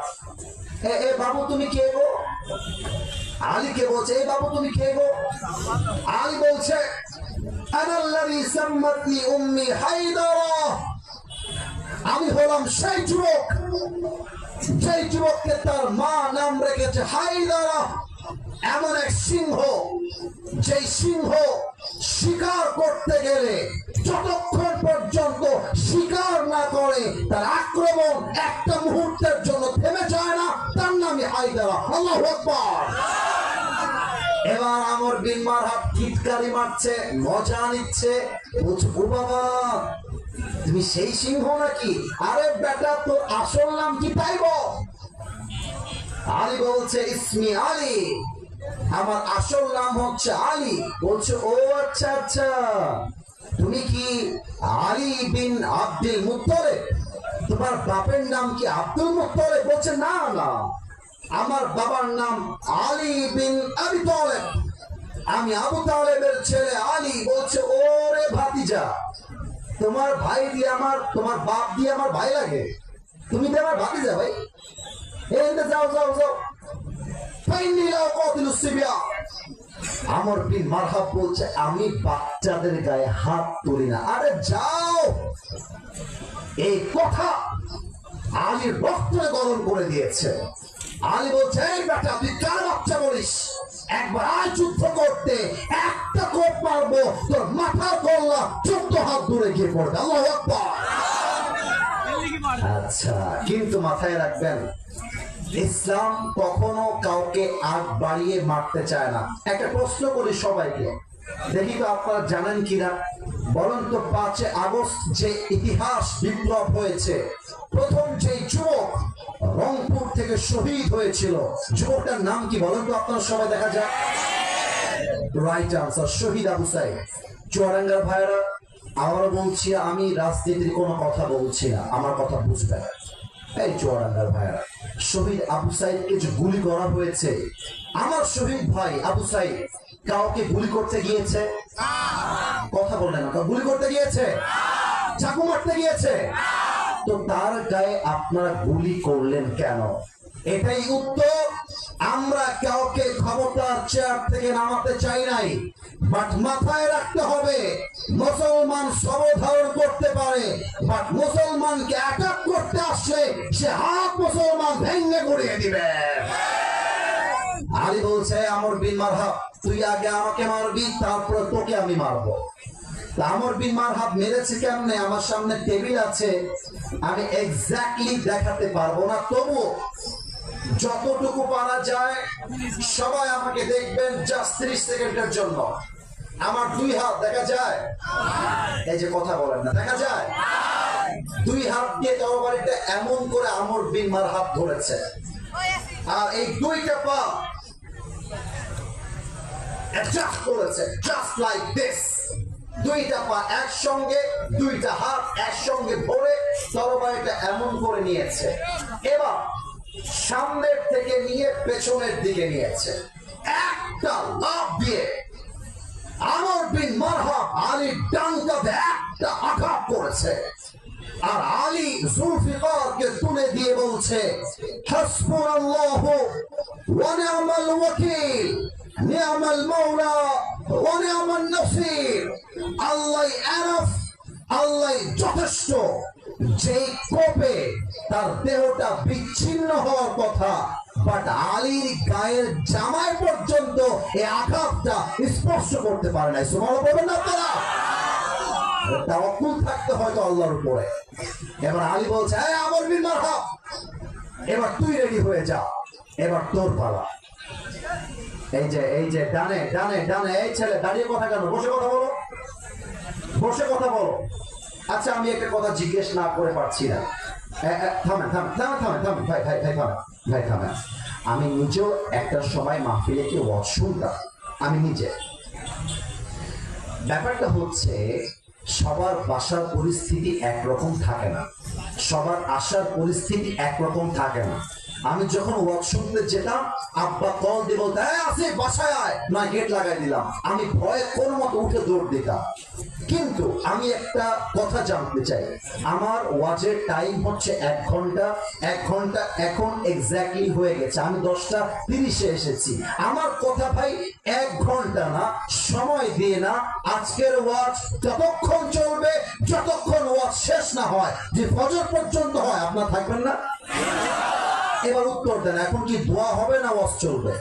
এ বাবু তুমি কে গো? আলী কে বলছে এই বাবু তুমি কে গো? আলী বলছে আনাল্লাযী সাম্মাতনি উম্মি হায়দারা, আমি হলাম সেই যুবক যেই যুবককে তার মা নাম রেখেছে হায়দারা। এমন এক সিংহ, যেই সিংহ শিকার করতে গেলে যতক্ষণ পর্যন্ত শিকার না করে তার আক্রমণ একটা মুহূর্তের জন্য থেমে যায় না, তার নামই হায়দারা। আল্লাহু আকবার। এবার আমর বিন মারহাব টিটকারি মারছে, মজা নিচ্ছে, বলছে ও বাবা তুমি সেই সিংহ নাকি? আরে বেটা তোর আসল নাম কি তাই বল। আলী বলছে ইসমি আলী, আমার আসল নাম হচ্ছে আলী। বলছে ও আচ্ছা আচ্ছা, তুমি কি আলী বিন আব্দুল মুত্তালিব? তোমার বাপের নাম কি আব্দুল মুত্তালিব? বলছে না না, আমার বাবার নাম আলী বিন আবি তালেব, আমি আবু তালেবের ছেলে আলী। বলছে ওরে ভাতিজা, তোমার ভাই দিয়ে আমার, তোমার বাপ দিয়ে আমার ভাই লাগে, তুমি তো আমার ভাতিজা ভাই। যাও যাও যাও, আমর বিন মারহাব বলছে আমি বাচ্চাদের গায়ে হাত তুলি না। আরে যাও। এই কথা আলীর রক্তকে গরম করে দিয়েছে। আলী বলছে এই বেটা তুই কার বাচ্চা বলিস? একবার আয় যুদ্ধ করতে, একটা কোপ মারবো তোর মাথার কল্লা 14 হাত দূরে গিয়ে পড়বে। আল্লাহু আকবার। আচ্ছা, কিন্তু মাথায় রাখবেন ইসলাম কখনো কাউকে আগ বাড়িয়ে মারতে চায় না। একটা প্রশ্ন করি সবাইকে, দেখি তো আপনারা জানেন কিনা বলেন তো। 5 আগস্ট যে ইতিহাস বিপ্লব হয়েছে, প্রথম যে যুবক রংপুর থেকে শহীদ হয়েছিল, যুবকটার নাম কি বলেন তো আপনারা সবাই? দেখা যায় রাইট আনসার, শহীদ আবু সাইদ। চুয়াডাঙ্গার ভাইরা আবারও বলছি, আমি রাজনীতির কোনো কথা বলছি না, আমার কথা বুঝবেন। এই চুয়াডাঙ্গার ভাইরা, শহীদ আবু সাইদকে যে গুলি করা হয়েছে, আমার শহীদ ভাই আবু সাইদ কাউকে গুলি করতে গিয়েছে? কথা বললেন না, গুলি করতে গিয়েছে? চাকু মারতে গিয়েছে? তো তার গায়ে আপনারা গুলি করলেন কেন? এটাই উত্তর। আমরা কাউকে ক্ষমতার চেয়ার থেকে নামাতে চাই নাই, বাট মাথায় রাখতে হবে মুসলমান সবল ধারণ করতে পারে, বাট মুসলমানকে অ্যাটাক করতে আসলে সে হাত মুসলমান ভেঙে গুড়িয়ে দিবে। আলী বলছে আমর বিন মারহাব তুই আগে আমাকে মারবি, তারপরে তোকে আমি মারবো। আমর বিন মারহাব মেরেছে কেমনে আমার সামনে টেবিল আছে, আমি এক্স্যাক্টলি দেখাতে পারবো না, তবু যতটুকু পারা যায় সবাই আমাকে দেখবেন জাস্ট 30 সেকেন্ডের জন্য। আমার 2 হাত দেখা যায়? এই যে কথা বলেন না, দেখা যায়? 2 হাত দিয়ে তরবারিটা এমন করে আমর বিন মারহাব ধরেছে, আর এই 2টা পা অ্যাডজাস্ট করেছে জাস্ট লাইক দিস। 2টা পা একসঙ্গে, 2টা হাত একসঙ্গে ধরে তরবারিটা এমন করে নিয়েছে। এবার সামনের থেকে নিয়ে পেছনের দিকে নিয়েছে, একটা লাফ দিয়ে আমর বিন মারহাব আলীর ডান কাঁধে একটা আঘাত করেছে। আর আলী জুলফিকারকে তুলে দিয়ে বলছে হাসবুনাল্লাহু ওয়া নি'মাল ওয়াকিল, নি'মাল মাওলা ওয়া নি'মান নাসির। আল্লাহ আরাফ, আল্লাহ যথেষ্ট। যে কোপে তার দেহটা বিচ্ছিন্ন হওয়ার কথা, বাট আলীর গায়ের জামায় পর্যন্ত এই আঘাতটা স্পর্শ করতে পারে নাই। সুবহানাল্লাহ বলবেন না আপনারা? তাওয়াক্কুল থাকতে হয়তো আল্লাহর উপরে। এবার আলী বলছে এই আমর বিন মারহাব, এবার তুই রেডি হয়ে যা, এবার তোর পালা। এই যে ডানে ডানে ডানে, এই ছেলে দাঁড়িয়ে কথা কেন? বসে কথা বলো, বসে কথা বলো। আচ্ছা, আমি একটা কথা জিজ্ঞেস না করে পারছি না। থামেন থামেন থামেন থামেন থামেন ভাই ভাই ভাই থামেন ভাই থামেন। আমি নিজেও একটা সময় মাহফিলে কি ওয়াজ শুনতাম, আমি নিজে। ব্যাপারটা হচ্ছে সবার বাসার পরিস্থিতি একরকম থাকে না, সবার আসার পরিস্থিতি একরকম থাকে না। আমি যখন ওয়াজ শুনতে যেতাম, আব্বা কল দিয়ে বলতে আছে বাসায় আয়, না গেট লাগাই দিলাম, আমি ভয়ে কোন মতো উঠে দৌড় দিতাম। কিন্তু আমি একটা কথা জানতে চাই, আমার ওয়াজের টাইম হচ্ছে 1 ঘন্টা, 1 ঘন্টা এখন এক্স্যাক্টলি হয়ে গেছে, আমি 10:30-এ এসেছি। আমার কথা ভাই 1 ঘন্টা না, সময় দিয়ে না, আজকের ওয়াজ ততক্ষণ চলবে যতক্ষণ ওয়াজ শেষ না হয়, যে ফজর পর্যন্ত হয়। আপনার থাকবেন না? এবার উত্তর দেন, এখন কি দোয়া হবে না ওয়াজ চলবে?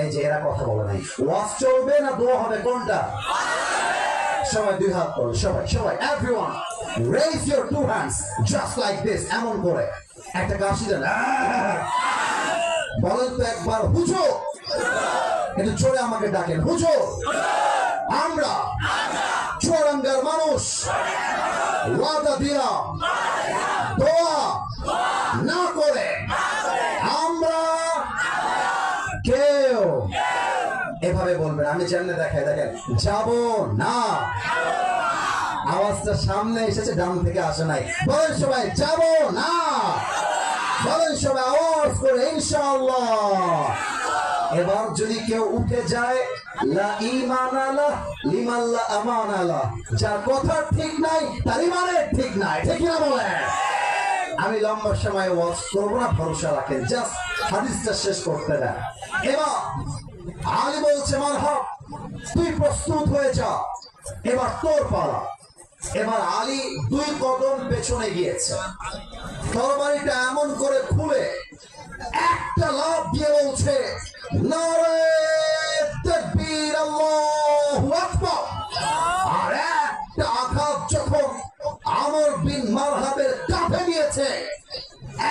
এই যে এরা কথা বলে নাই, ওয়াজ চলবে না দোয়া হবে, কোনটা? সবাই 2 হাত তোল, সবাই সবাই everyone raise your 2 hands just like this, এমন করে একটা কাশি দেন, বলেন তো একবার হুজুর, একটু জোরে আমাকে ডাকেন, হুজুর আমরা চুয়াডাঙ্গার মানুষ ওয়াদা দিলাম দোয়া না করে আমরা কেউ, এভাবে বলবেন, আমি চ্যানেলে দেখাই, দেখেন, যাব না। আওয়াজটা সামনে এসেছে, ডান থেকে আসে নাই। বলেন সবাই যাব না, বলেন সবাই আওয়াজ করে ইনশাআল্লাহ। এবার যদি কেউ উঠে যায়, লা ঈমান আলা লিমান লা আমান আলা, যার কথা ঠিক নাই তার ইমানের ঠিক নাই, ঠিক না বলেন? আমি লম্বা সময় ওয়াজ করবো না, ভরসা রাখেন, জাস্ট হাদিসটা শেষ করতে দেন। এবার আলী বলছে মারহাব, তুই প্রস্তুত হয়ে যা, এবার তোর পালা। এবার আলী 2 কদম পেছনে গিয়েছে, তরবারিটা এমন করে খুলে একটা লাফ দিয়ে বলছে নারে তাকবীর, আল্লাহু আকবার। আর একটা আঘাত যখন আমর বিন মারহাবের কাঁধে দিয়েছে,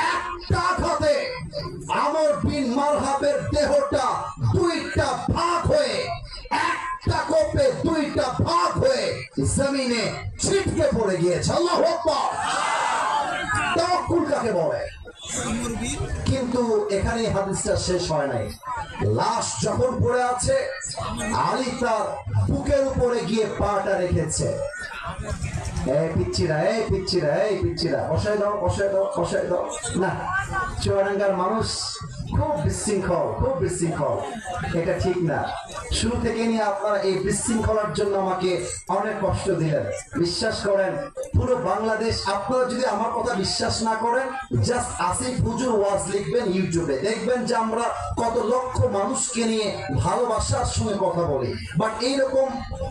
একটা আঘাতে আমর বিন মারহাবের দেহটা 2টা ভাগ হয়ে, একটা কোপে 2টা ভাগ হয়ে জমিনে ছিটকে পড়ে গিয়েছে। আল্লাহু আকবার। তাওয়াক্কুল কাকে বলে? কিন্তু এখানে হাদিসটা শেষ হয় নাই। লাশ যখন পড়ে আছে, আলী তার বুকের উপরে গিয়ে পাটা রেখেছে। এই পিচ্ছিরা, এই পিচ্ছিরা, এই পিচ্ছিরা, বসাই দাও, বসাই দাও, বসাই দাও। না, চুয়াডাঙ্গার মানুষ খুব বিশৃঙ্খল, খুব বিশৃঙ্খল, এটা ঠিক না। শুরু থেকে নিয়ে আপনারা এই বিশৃঙ্খলার জন্য আমাকে অনেক কষ্ট দিলেন। বিশ্বাস করেন, পুরো বাংলাদেশ, আপনারা যদি আমার কথা বিশ্বাস না করেন, জাস্ট আসিফ হুজুর ওয়াজ লিখবেন ইউটিউবে, দেখবেন যে আমরা কত লক্ষ মানুষকে নিয়ে ভালোবাসার সঙ্গে কথা বলি। বাট এইরকম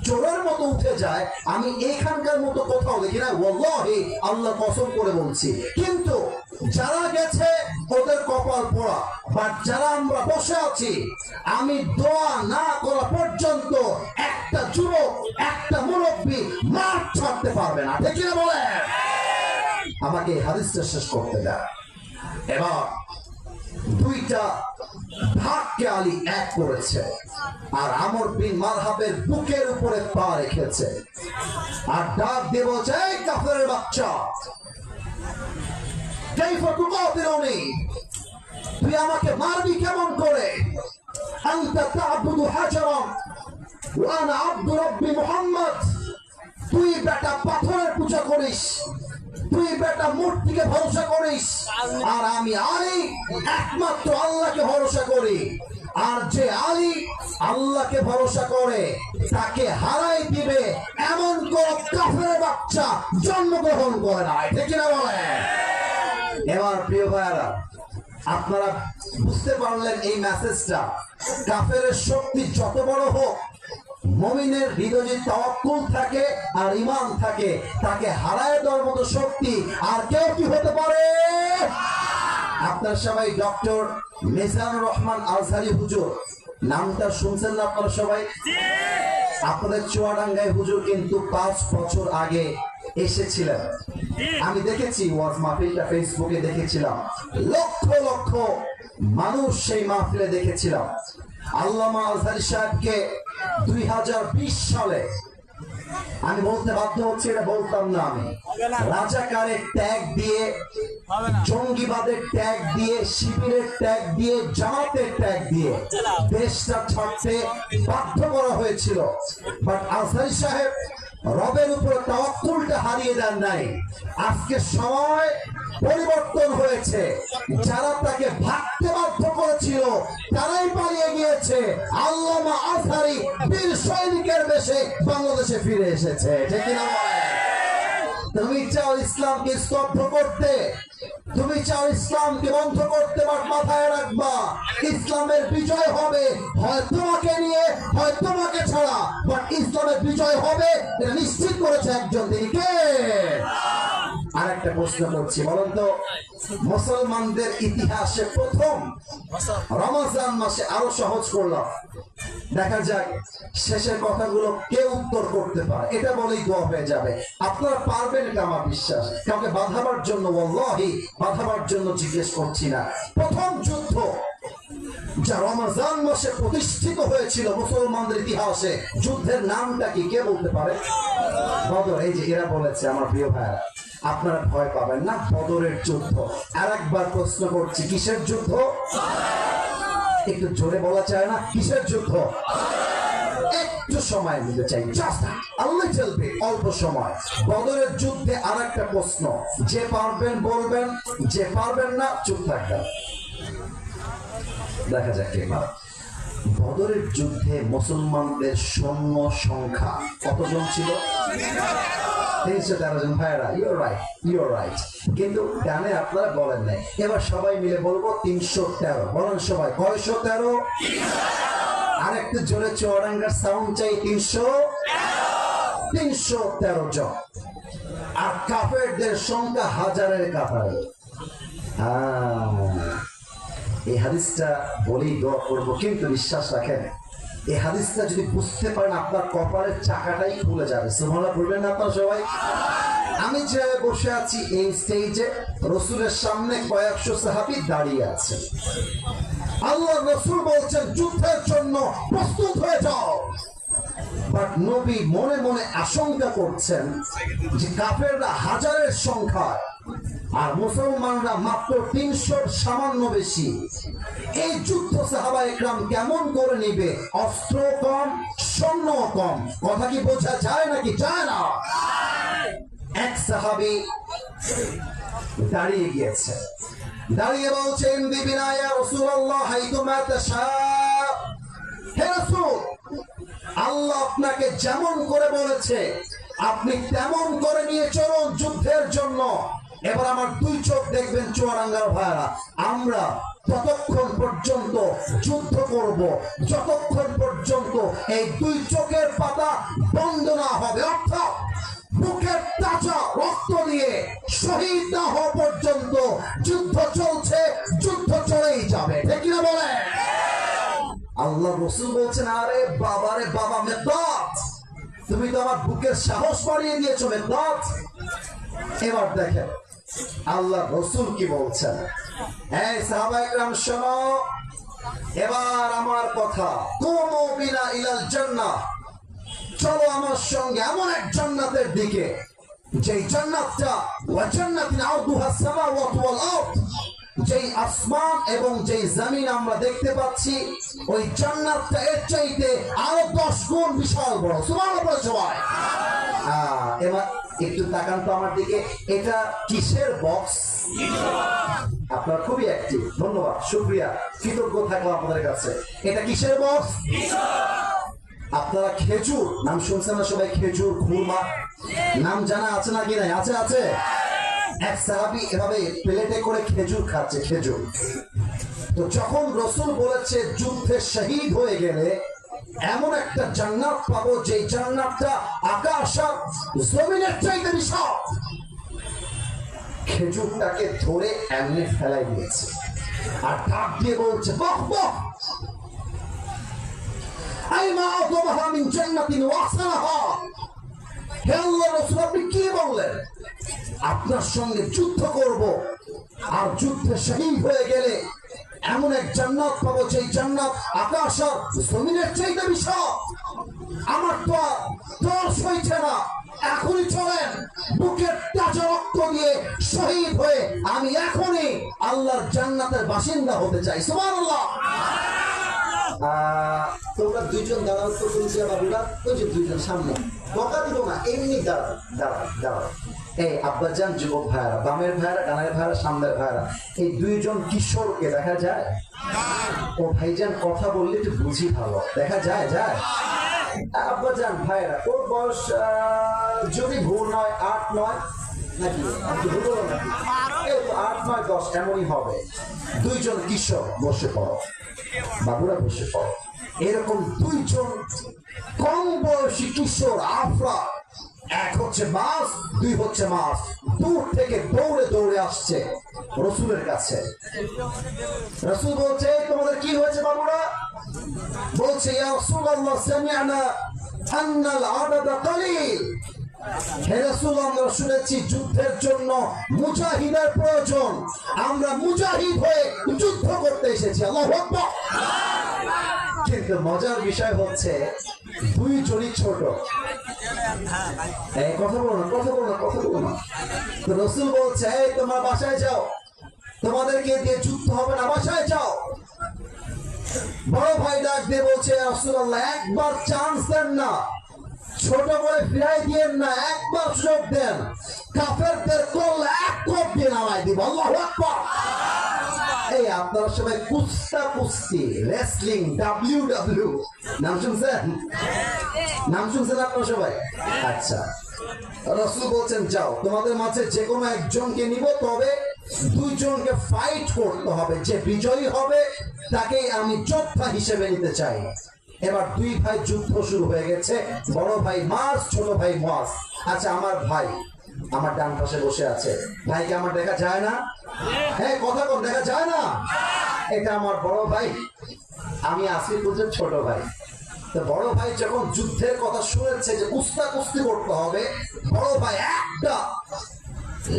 চোরের মতো উঠে যায়, আমি এখানকার মতো কোথাও দেখি না, ওয়াল্লাহি আল্লাহ কসম করে বলছি। কিন্তু যারা গেছে ওদের কপাল পোড়া, বাট যারা আমরা বসে আছি, আমি দোয়া না করা পর্যন্ত একটা যুবক, একটা মুরব্বী মাঠ ছাড়তে পারবে না, ঠিক না বলে? আমাকে হাদিসটা শেষ করতে দেয়। এবার 2টা ভাগকে আলী এক করেছে, আর আমর বিন মারহাবের বুকের উপরে পা রেখেছে, আর ডাক দিয়ে বলছে, এই কাফেরের বাচ্চা, কাইফা তুকাতিলুনি, তুই আমাকে মারবি কেমন করে? আনতা তা'বুদু হাজারান ওয়া আনা আবদু রাব্বি মুহাম্মদ, তুই বেটা পাথরের পূজা করিস, তুই বেটা মূর্তিকে ভরসা করিস, আর আমি আলী একমাত্র আল্লাহকে ভরসা করি। আর যে আলী আল্লাহকে ভরসা করে তাকে হারাই দিবে এমন কোন কাফেরের বাচ্চা জন্মগ্রহণ করে না, ঠিক না বলে? এবার প্রিয় ভাইরা, আপনারা বুঝতে পারলেন এই মেসেজটা। কাফেরের শক্তি যত বড় হোক, মুমিনের হৃদয়ে তাওয়াক্কুল থাকে আর ঈমান থাকে, তাকে হারায় দেওয়ার মতো শক্তি আর কেউ কি হতে পারে? আপনার সবাই ডক্টর মিজানুর রহমান আজহারি হুজুর নামটা শুনছেন না আপনারা সবাই? আপনাদের চুয়াডাঙ্গায় হুজুর কিন্তু 5 বছর আগে এসেছিলেন। আমি দেখেছি ওয়াজ মাহফিলটা, ফেসবুকে দেখেছিলাম, লক্ষ লক্ষ মানুষ সেই মাহফিলে দেখেছিলাম। আল্লামা আজহারি সাহেবকে 2020 সালে, আমি বলতে বাধ্য হচ্ছি, এটা বলতাম না আমি, রাজাকারের ট্যাগ দিয়ে, জঙ্গিবাদের ট্যাগ দিয়ে, শিবিরের ট্যাগ দিয়ে, জামাতের ট্যাগ দিয়ে দেশটা ছাড়তে বাধ্য করা হয়েছিল। বাট আজহারি সাহেব রবের উপর তাওয়াক্কুলটা হারিয়ে দেন নাই। আজকে সময় পরিবর্তন হয়েছে, যারা তাকে ভাগতে বাধ্য করেছিল তারাই পালিয়ে গিয়েছে। আল্লামা আজহারি বীর সৈনিকের বেশে বাংলাদেশে ফিরে এসেছে, ঠিক না? তুমি চাও ইসলামকে স্তব্ধ করতে, তুমি চাও ইসলামকে বন্ধ করতে, বাট মাথায় রাখবা ইসলামের বিজয় হবে হয় তোমাকে নিয়ে হয় তোমাকে ছাড়া, বাট ইসলামের বিজয় হবে এটা নিশ্চিত করেছে একজন, তিনি কে? আর একটা প্রশ্ন করছি, বলুন তো, মুসলমানদের ইতিহাসে প্রথম রমজান মাসে, আরো সহজ করলাম, দেখা যাক শেষের কথাগুলো কে উত্তর করতে পারে, এটা বলেই দোয়া হয়ে যাবে। আপনারা পারবেন, এটা আমার বিশ্বাস। কাউকে বাধাবার জন্য, ওয়াল্লাহি বাধাবার জন্য জিজ্ঞেস করছি না। প্রথম যুদ্ধ যা রমজান মাসে প্রতিষ্ঠিত হয়েছিল মুসলমানদের ইতিহাসে, যুদ্ধের নামটা কি কে বলতে পারে? বদর। এই যে এরা বলেছে, আমার প্রিয় ভাইরা, আপনারা ভয় পাবেন না, বদরের যুদ্ধ। আর একবার প্রশ্ন করছি, কিসের যুদ্ধ? একটু জোরে বলা চায় না? কিসের যুদ্ধ? একটু সময় নিতে চাই, জাস্ট a little bit, অল্প সময়। বদরের যুদ্ধে আর একটা প্রশ্ন, যে পারবেন বলবেন, যে পারবেন না চুপ থাকবেন। দেখা যাক এবার বদরের যুদ্ধে মুসলমানদের সৈন্য সংখ্যা কতজন ছিল? 313 জন। ভাইরা, ইউর রাইট, ইউর রাইট, কিন্তু ডানে আপনারা বলেন নাই। এবার সবাই মিলে বলবো 313। বলেন সবাই, কয়শো 13? আর একটু জোরে চুয়াডাঙ্গার সাউন্ড চাই। 313 জন। আর কাফেরদের সংখ্যা হাজারের কাতারে। এই হাদিসটা বলেই দোয়া করবো, কিন্তু বিশ্বাস রাখেন, এই হাদিসটা যদি বুঝতে পারেন আপনার কপালের চাকাটাই খুলে যাবে। সুবহানাল্লাহ বলবেন না আপনারা সবাই? আমি যে বসে আছি এই স্টেজে, রসুলের সামনে কয়েকশো সাহাবী দাঁড়িয়ে আছে। আল্লাহ রসুল বলছেন যুদ্ধের জন্য প্রস্তুত হয়ে যাও, বাট নবী মনে মনে আশঙ্কা করছেন যে কাফেররা হাজারের সংখ্যায় আর মুসলমানরা মাত্র 300 সামান্য বেশি। এই যুদ্ধ সাহাবা একরাম কেমন করে নিবে? অস্ত্র কম, সৈন্য কম। কথা কি বোঝা যায় নাকি যায় না? এক সাহাবী দাঁড়িয়ে গিয়েছে, দাঁড়িয়ে বলছেন, দিবিনা ইয়া রাসূলুল্লাহ হাইতুমা তাশা। হে রাসূল, আল্লাহ আপনাকে যেমন করে বলেছে আপনি তেমন করে নিয়ে চলুন যুদ্ধের জন্য। এবার আমার দুই চোখ দেখবেন চুয়াডাঙ্গার ভাইরা, আমরা ততক্ষণ পর্যন্ত যুদ্ধ করব যতক্ষণ পর্যন্ত এই দুই চোখের পাতা বন্ধ না হবে, অর্থাৎ বুকের তাজা রক্ত দিয়ে শহীদ না হওয়া পর্যন্ত যুদ্ধ চলছে, যুদ্ধ চলেই যাবে, ঠিক না বলে? আল্লাহ রাসূল বলছেন, আরে বাবারে বাবা মেকদাদ, তুমি তো আমার বুকের সাহস বাড়িয়ে দিয়েছো মেকদাদ। এবার দেখেন আল্লাহ রাসূল কি বলছেন। এই সাহাবায়ে কেরাম শোনো, এবার আমার কথা, কুমু বিনা ইলাল জান্নাহ, চলো আমার সঙ্গে এমন এক জান্নাতের দিকে, যেই জান্নাতটা ওয়া জান্নাতিন আরদুহাস সামাওয়াতু ওয়াল আরদ, যেই আসমান এবং যেই জমিন আমরা দেখতে পাচ্ছি, ওই জান্নাতটা এর চাইতে আরো 10 গুণ বিশাল বড়। সুবহানাল্লাহ সবাই। এবার একটু তাকান তো আমার দিকে, এটা কিসের বক্স? আপনার খুবই অ্যাক্টিভ, ধন্যবাদ, শুকরিয়া, কৃতজ্ঞ থাকলাম আপনাদের কাছে। এটা কিসের বক্স? আপনারা খেজুর নাম শুনছেন না সবাই? খেজুর, খুরমা নাম জানা আছে নাকি নাই? আছে, আছে। এক সাহাবী এভাবে প্লেটে করে খেজুর খাচ্ছে, খেজুর। তো যখন রাসূল বলেছে যুদ্ধে শহীদ হয়ে গেলে এমন একটা জান্নাত পাবো, যে জান্নাতটা আকাশ আর জমিনের চাইতে বিশাল, খেজুরটাকে ধরে এমনি ফেলাই দিয়েছে আর ডাক দিয়ে বলছে, বাহ বাহ, আইমা আযমাহা মিন জান্নাতিন ওয়া আহসানাহা। হে আল্লাহর রাসূল, আপনি কি বললেন? আপনার সঙ্গে যুদ্ধ করব আর যুদ্ধে শহীদ হয়ে গেলে এমন এক জান্নাত পাবো, যেই জান্নাত আকাশ আর জমিনের চাইতে বিশাল। আমার তো তোর সইছে না, এখনই চলেন, বুকের তাজা রক্ত দিয়ে শহীদ হয়ে আমি এখনই আল্লাহর জান্নাতের বাসিন্দা হতে চাই। সুবহানাল্লাহ। তোমরা দুইজন দাঁড়াও তো বলছি বাবুরা, ওই যে দুইজন সামনে বকা দিব না, এমনি দাঁড়াও দাঁড়াও দাঁড়াও। এই আব্বাজান, যুবক ভাইয়ারা, বামের ভাইয়ারা, ডানের ভাইয়ারা, সামনের ভাইয়ারা, এই দুইজন কিশোরকে দেখা যায়? ও ভাইজান কথা বললে একটু বুঝি ভালো, দেখা যায়? যায় আব্বাজান ভাইয়ারা, ওর বয়স যদি ভুল নয় 8-9 নাকি, একটু ভুল হলো নাকি, এই তো 8-9-10 এমনই হবে। দুইজন কিশোর বসে পড়ো, বাবুরা বসে পড়ো। এরকম দুইজন কম বয়সী কিশোর আফরা, এক হচ্ছে মাস, দুই হচ্ছে মাস, দূর থেকে দৌড়ে দৌড়ে আসছে রসুলের কাছে। রসুল বলছে, তোমাদের কি হয়েছে বাবুরা? বলছে, ইয়া রাসূলুল্লাহ, সামি'না আন্নাল আদাদা কালিল। হে রাসূল, আমরা শুনেছি যুদ্ধের জন্য মুজাহিদের প্রয়োজন, আমরা মুজাহিদ হয়ে যুদ্ধ করতে এসেছি। আল্লাহু আকবার। কিন্তু মজার বিষয় হচ্ছে দুইজনই ছোট। কথা বলো না, কথা বলো না, কথা বলো না। তো রসুল বলছে, এই তোমার বাসায় যাও, তোমাদেরকে দিয়ে যুদ্ধ হবে না, বাসায় যাও। বড় ভাই ডাক দিয়ে বলছে, রাসূলুল্লাহ, একবার চান্স দেন না, ছোট করে ফিরাই দিয়েন না, একবার সুযোগ দেন, কাফেরদের কল এক কোপ দিয়ে নামাই দিব। আল্লাহু আকবার। এই আপনারা সবাই কুস্তা কুস্তি, রেসলিং, WW নাম শুনছেন? নাম শুনছেন আপনারা সবাই? আচ্ছা, রাসূল বলছেন, যাও, তোমাদের মাঝে যে কোনো একজনকে নিব, তবে দুইজনকে ফাইট করতে হবে, যে বিজয়ী হবে তাকেই আমি যোদ্ধা হিসেবে নিতে চাই। এবার দুই ভাই যুদ্ধ শুরু হয়ে গেছে, বড় ভাই মাস, ছোট ভাই মাস। আচ্ছা, আমার ভাই আমার ডান পাশে বসে আছে, ভাইকে আমার দেখা যায় না? হ্যাঁ, কথা কম, দেখা যায় না? এটা আমার বড় ভাই, আমি আসি বুঝে ছোট ভাই। তো বড় ভাই যখন যুদ্ধের কথা শুনেছে যে কুস্তা কুস্তি করতে হবে, বড় ভাই একটা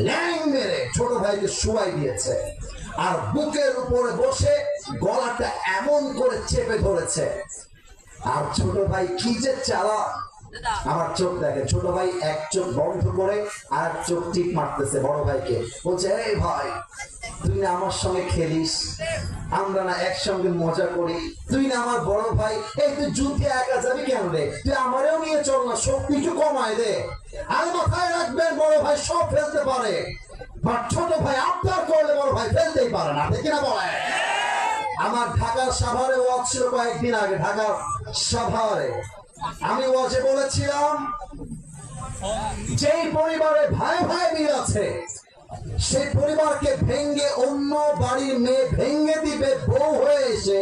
ল্যাং মেরে ছোট ভাইকে শুয়াই দিয়েছে, আর বুকের উপরে বসে গলাটা এমন করে চেপে ধরেছে। আর ছোট ভাই কি যে চালা, আমার চোখ দেখে, ছোট ভাই এক চোখ বন্ধ করে আর চোখ টিপ মারতেছে বড় ভাইকে, বলছে, এই ভাই, তুই না আমার সঙ্গে খেলিস, আমরা না একসঙ্গে মজা করি, তুই না আমার বড় ভাই, এই তুই যুদ্ধে একা যাবি কেন রে? তুই আমারেও নিয়ে চল না, সব কিছু কমায় দে। আর মাথায় রাখবেন, বড় ভাই সব ফেলতে পারে, বাট ছোট ভাই আবদার করলে বড় ভাই ফেলতেই পারে না, ঠিক না বলে? আমার ঢাকার সাভারে ওয়াজ ছিল কয়েকদিন আগে, ঢাকার সাভারে আমি ওয়াজে বলেছিলাম, যেই পরিবারে ভাই ভাই মিল আছে, সেই পরিবারকে ভেঙ্গে অন্য বাড়ির মেয়ে ভেঙ্গে দিবে বউ হয়ে এসে,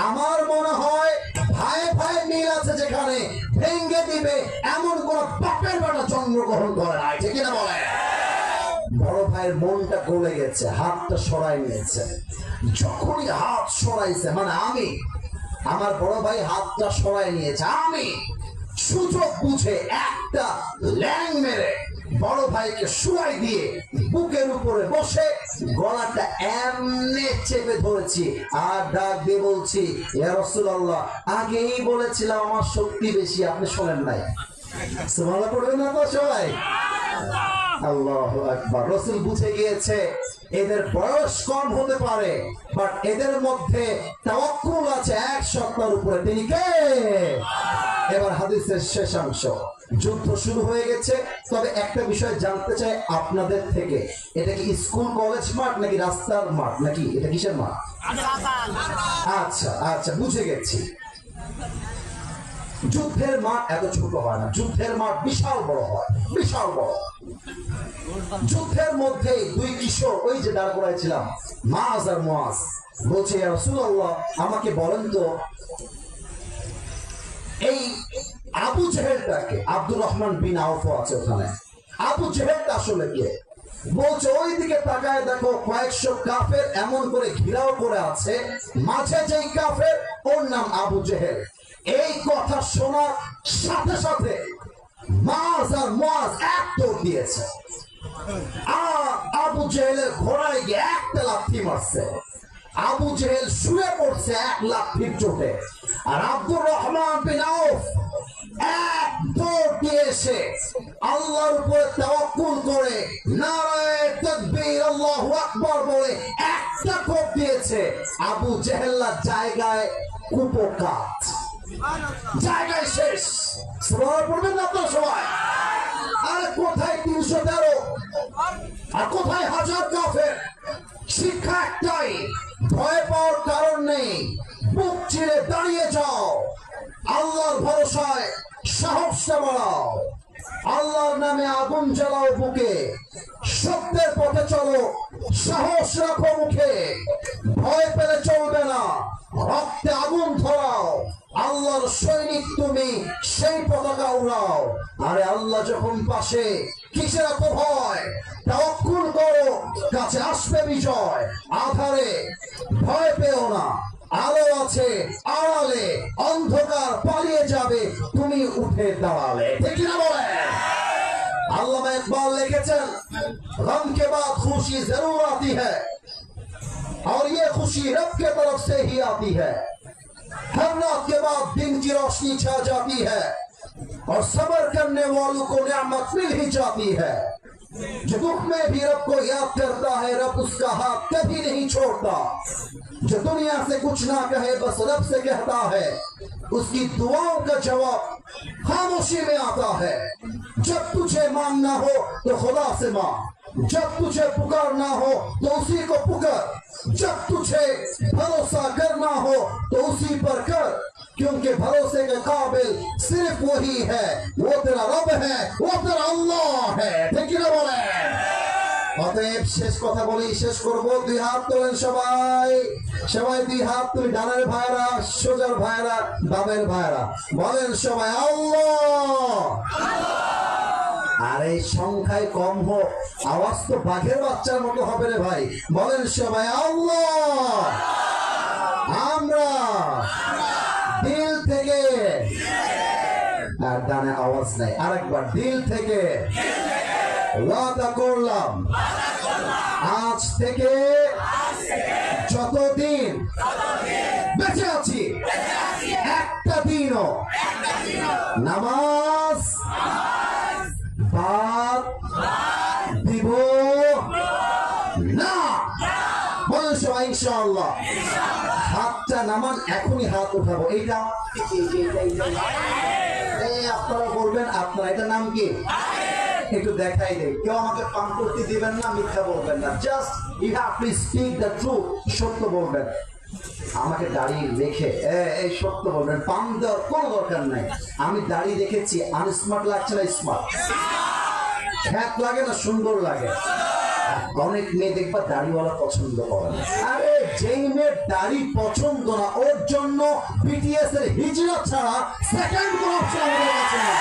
আমার মনে হয় ভাই ভাই মিল আছে যেখানে, ভেঙ্গে দিবে এমন কোন বাপের বেটা জন্মগ্রহণ করে নাই, ঠিক না বলে? বড় ভাইয়ের মনটা গলে গেছে, হাতটা সরাই নিয়েছে। যখনই হাত সরাইছে, মানে আমি, আমার বড় ভাই হাতটা সরাই নিয়েছে, আমি সুযোগ বুঝে একটা ল্যাং মেরে বড় ভাইকে শুয়াই দিয়ে বুকের উপরে বসে গলাটা এমনি চেপে ধরেছি, আর ডাক দিয়ে বলছি, ইয়া রাসূলুল্লাহ, আগেই বলেছিলাম আমার শক্তি বেশি, আপনি শোনেন নাই। সুবহানাল্লাহ পড়বেন না তো সবাই? আল্লাহু আকবার। রাসূল বুঝে গিয়েছে এদের বয়স কম হতে পারে, বাট এদের মধ্যে তাওয়াক্কুল আছে এক সত্তার উপরে, তিনি কে? এবার হাদিসের শেষাংশ, যুদ্ধ শুরু হয়ে গেছে। তবে একটা বিষয় জানতে চাই আপনাদের থেকে, এটা কি স্কুল কলেজ মাঠ নাকি রাস্তার মাঠ, নাকি এটা কিসের মাঠ? আচ্ছা আচ্ছা, বুঝে গেছি। যুদ্ধের মাঠ এত ছোট হয় না, যুদ্ধের মাঠ বিশাল বড় হয়, বিশাল বড়। যুদ্ধের মধ্যে দুই কিশোর, ওই যে দাঁড় করাইছিলাম, মাস আর মুয়াজ, বলছে, ইয়া রাসূলুল্লাহ, আমাকে বলেন তো, এই আবু জেহেলটাকে, আব্দুর রহমান বিন আওফ আছে ওখানে, আবু জেহেলটা আসলে কে? বলছে, ওই দিকে তাকায় দেখো, কয়েকশো কাফের এমন করে ঘিরাও করে আছে, মাঝে যেই কাফের, ওর নাম আবু জেহেল। এই কথা শোনার সাথে সাথে মাস আর মুয়াজ এক দৌড় দিয়েছে, আর আবু জেহেলের ঘোড়ায় গিয়ে একটা লাথি মারছে। আবু জেহেল শুয়ে পড়ছে এক লাথির চোটে, আর আব্দুর রহমান বিন আওফ এক দৌড় দিয়ে এসে আল্লাহর উপরে তাওয়াক্কুল করে নারায়ে তাকবীর, আল্লাহু আকবার বলে একটা কোপ দিয়েছে। আবু জেহেলের জায়গায় কুপকাত। জায়গায় শেষ। সুবহানাল্লাহ পড়বেন না আপনারা সবাই? আরে কোথায় 313 আর কোথায় হাজার কাফের? শিক্ষা একটাই, ভয় পাওয়ার কারণ নেই, বুক চিরে দাঁড়িয়ে যাও, আল্লাহর ভরসায় সাহসটা বাড়াও, আল্লাহর নামে আগুন জ্বালাও বুকে, সত্যের পথে চলো, সাহস রাখো মুখে, ভয় পেলে চলবে না, রক্তে আগুন ধরাও, আল্লাহর সৈনিক তুমি, সেই পতাকা উড়াও। আরে আল্লাহ যখন পাশে, কিসের এত ভয়? তাওয়াক্কুল করো, কাছে আসবে বিজয়। আধারে ভয় পেও না, আলো আছে আড়ালে, অন্ধকার পালিয়ে যাবে তুমি উঠে দাঁড়ালে। ঠিক না বলে? আল্লামা ইকবাল লিখেছেন, गम के बाद खुशी जरूर आती है और ये खुशी रब के तरफ से ही आती है। हर रात के बाद दिन की रोशनी छा जाती है और सब्र करने वालों को नेमत मिल ही जाती है। जो दुख में भी रब को याद करता है, रब उसका हाथ कभी नहीं छोड़ता। जो दुनिया से कुछ ना कहे बस रब से कहता है, उसकी दुआओं का जवाब खामोशी में आता है। जब तुझे मांगना हो तो खुदा से मांग, जब तुझे पुकारना हो तो उसी को पुकार, जब तुझे भरोसा करना हो तो उसी पर कर, क्योंकि भरोसे के काबिल सिर्फ वही है, वो तेरा रब है, वो तेरा अल्लाह है। ठीक ना बोले? অতএব শেষ কথা বলি, শেষ করবো। দুই হাত তোলেন সবাই, সবাই দুই হাত তুলে, ডানের ভাইরা, সোজার ভাইরা, বামের ভাইরা, বলেন সবাই আল্লাহ। আর এই সংখ্যায় কম হোক, আওয়াজ তো বাঘের বাচ্চার মতো হবে রে ভাই। বলেন সবাই আল্লাহ। আমরা দিল থেকে, আর ডানে আওয়াজ নাই, আরেকবার দিল থেকে ওয়াদা করলাম, আজ থেকে যতদিন বেঁচে আছি একটা দিনও নামাজ বাদ দিব না। বলেন সবাই ইনশাআল্লাহ। হাতটা নামান, এখনই হাত উঠাবো। এইটা আপনারা বলবেন, আপনারা এটার নাম কি? একটু দেখাই দেয়। কেউ আমাকে পান করতে দিবেন না, মিথ্যা বলবেন না, just you have to speak the truth, সত্য বলবেন। আমাকে দাঁড়িয়ে রেখে এই সত্য বলবেন, পান দেওয়ার কোনো দরকার নাই। আমি দাঁড়িয়ে রেখেছি, আনস্মার্ট লাগছে না স্মার্ট? খ্যাত লাগে না সুন্দর লাগে? অনেক মেয়ে দেখবা দাড়িওয়ালা পছন্দ করে না। আরে যেই মেয়ের দাড়ি পছন্দ না, ওর জন্য বিটিএস এর হিজরা ছাড়া সেকেন্ড কোন অপশন আমাদের কাছে নাই।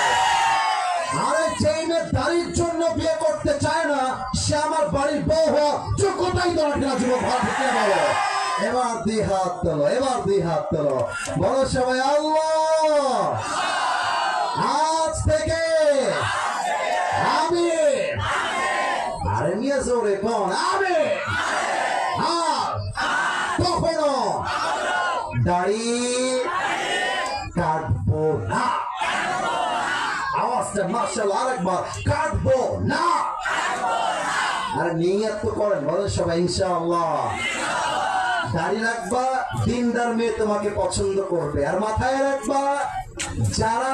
আরে যেই মেয়ে দাড়ির জন্য বিয়ে করতে চায় না, সে আমার বাড়ির বউ হওয়ার যোগ্যতাই দরকার না। যুবক ভাই ঠিক বলো? এবার দুই হাত তোলো, এবার দুই হাত তোলো, বলো সবাই আল্লাহ। আজ থেকে আমি, আরে মিয়া জোরে কোন, আমি আর কখনো দাড়ি কাটবো না। আওয়াজটা মাশাআল্লাহ, আরেকবার, কাটবো না। আরে নিয়ত তো করেন, বলেন সবাই ইনশাআল্লাহ। দাড়ি রাখবা, দিনদার মেয়ে তোমাকে পছন্দ করবে। আর মাথায় রাখবা, যারা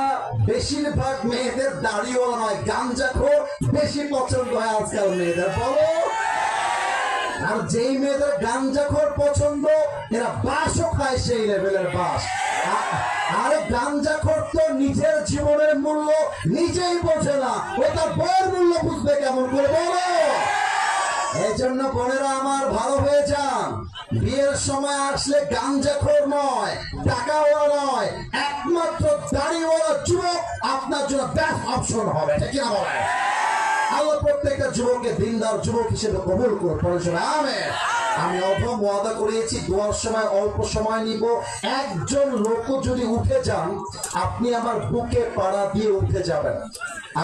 বেশিরভাগ মেয়েদের দাড়িওয়ালা নয়, গাঞ্জাখোর বেশি পছন্দ হয় আজকাল মেয়েদের। বলো, আর যেই মেয়েদের গাঞ্জাখোর পছন্দ, এরা বাসও খায় সেই লেভেলের বাস। আরে গাঞ্জাখোর তো নিজের জীবনের মূল্য নিজেই বোঝে না, ও তার বইয়ের মূল্য বুঝবে কেমন করে? বলো। এই জন্য বোনেরা আমার ভালো হয়ে যান, বিয়ের সময় আসলে গাঞ্জাখোর নয়, টাকাওয়ালা নয়, একমাত্র দাড়িওয়ালা যুবক আপনার জন্য বেস্ট অপশন হবে। ঠিক না বলে? আল্লাহ প্রত্যেকটা যুবককে দিনদার যুবক হিসেবে কবুল করুন। আমিন। আমি অভ্রম ওয়াদা করেছি, দোয়ার সময় অল্প সময় নিব। একজন লোক যদি উঠে যান, আপনি আমার বুকে পাড়া দিয়ে উঠে যাবেন।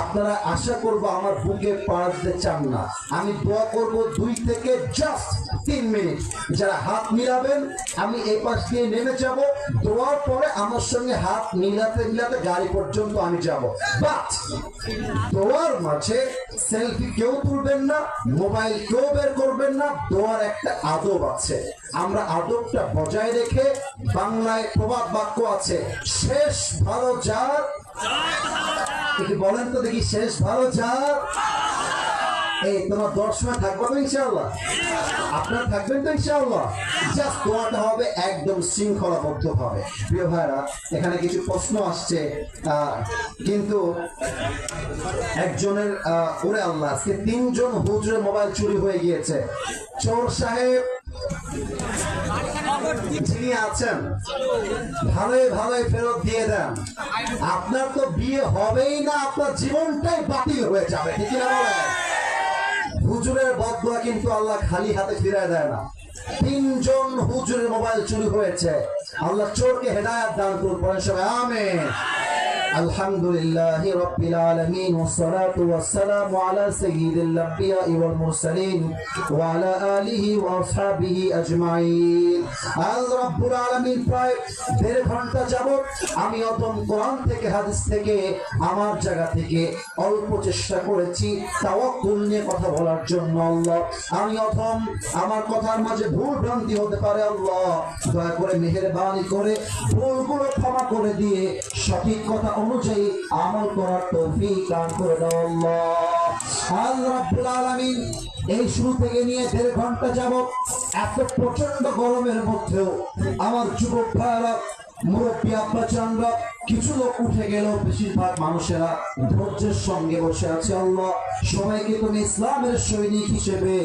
আপনারা আশা করবো আমার বুকে পাড়া দিতে চান না। আমি দোয়া করব 2 থেকে জাস্ট 3 মিনিট। যারা হাত মিলাবেন, আমি এই পাশ দিয়ে নেমে যাব, দোয়ার পরে আমার সঙ্গে হাত মিলাতে মিলাতে গাড়ি পর্যন্ত আমি যাব। বাট দোয়ার মাঝে সেলফি কেউ তুলবেন না, মোবাইল কেউ বের করবেন না। দোয়ার একটা আদব আছে। আমরা আদবটা বজায় রেখে, বাংলায় প্রবাদ বাক্য আছে, শেষ ভালো যার, কি বলেন তো দেখি, শেষ ভালো যার। এই তোমার 10 সময় থাকবো তো ইনশাআল্লাহ, আপনারা থাকবেন তো ইনশাআল্লাহ। জাস্ট দোয়াটা হবে একদম শৃঙ্খলাবদ্ধ ভাবে। প্রিয় ভাইরা, এখানে কিছু প্রশ্ন আসছে, কিন্তু একজনের ওরে আল্লাহ, আজকে 3 জন হুজুরের মোবাইল চুরি হয়ে গিয়েছে। চোর সাহেব যিনি আছেন, ভালোই ভালোই ফেরত দিয়ে দেন। আপনার তো বিয়ে হবেই না, আপনার জীবনটাই বাতিল হয়ে যাবে, ঠিক না বলেন? হুজুরের বদদোয়া কিন্তু আল্লাহ খালি হাতে ফিরায় দেয় না। 3 জন হুজুরের মোবাইল চুরি হয়েছে, আল্লাহ চোরকে হেদায়েত দান করুন, পড়েন সবাই আমিন। আলহামদুলিল্লাহি রাব্বিল আলামিন ওয়াসসালাতু ওয়াসসালামু আলা সাইয়্যিদিল আম্বিয়া'i ওয়াল মুরসালিন ওয়া আলা আলিহি ওয়া আসহাবিহি আজমাইন। আল্লাহ রাব্বুল আলামিন প্রায় 1.5 ঘন্টা যাবত আমি অতম কোরআন থেকে হাদিস থেকে আমার জায়গা থেকে অল্প চেষ্টা করেছি তাওয়াক্কুল নিয়ে কথা বলার জন্য। আল্লাহ, আমি অথম আমার কথার মাঝে ভুল ভ্রান্তি হতে পারে, আল্লাহ দয়া করে মেহেরবানি করে ভুলগুলো ক্ষমা করে দিয়ে সঠিক কথা অনুযায়ী আমল করার তৌফিক দান করে দাও আল্লাহ। আল্লাহ রাব্বুল আলামিন এই শুরু থেকে নিয়ে 1.5 ঘন্টা যাবত এত প্রচন্ড গরমের মধ্যেও আমার যুবক ভাইরা, মুরব্বী আব্বাচানরা, কিছু লোক উঠে গেল, বেশিরভাগ মানুষেরা ধৈর্যের সঙ্গে বসে আছে। আল্লাহ, সবাইকে তুমি ইসলামের সৈনিক হিসেবে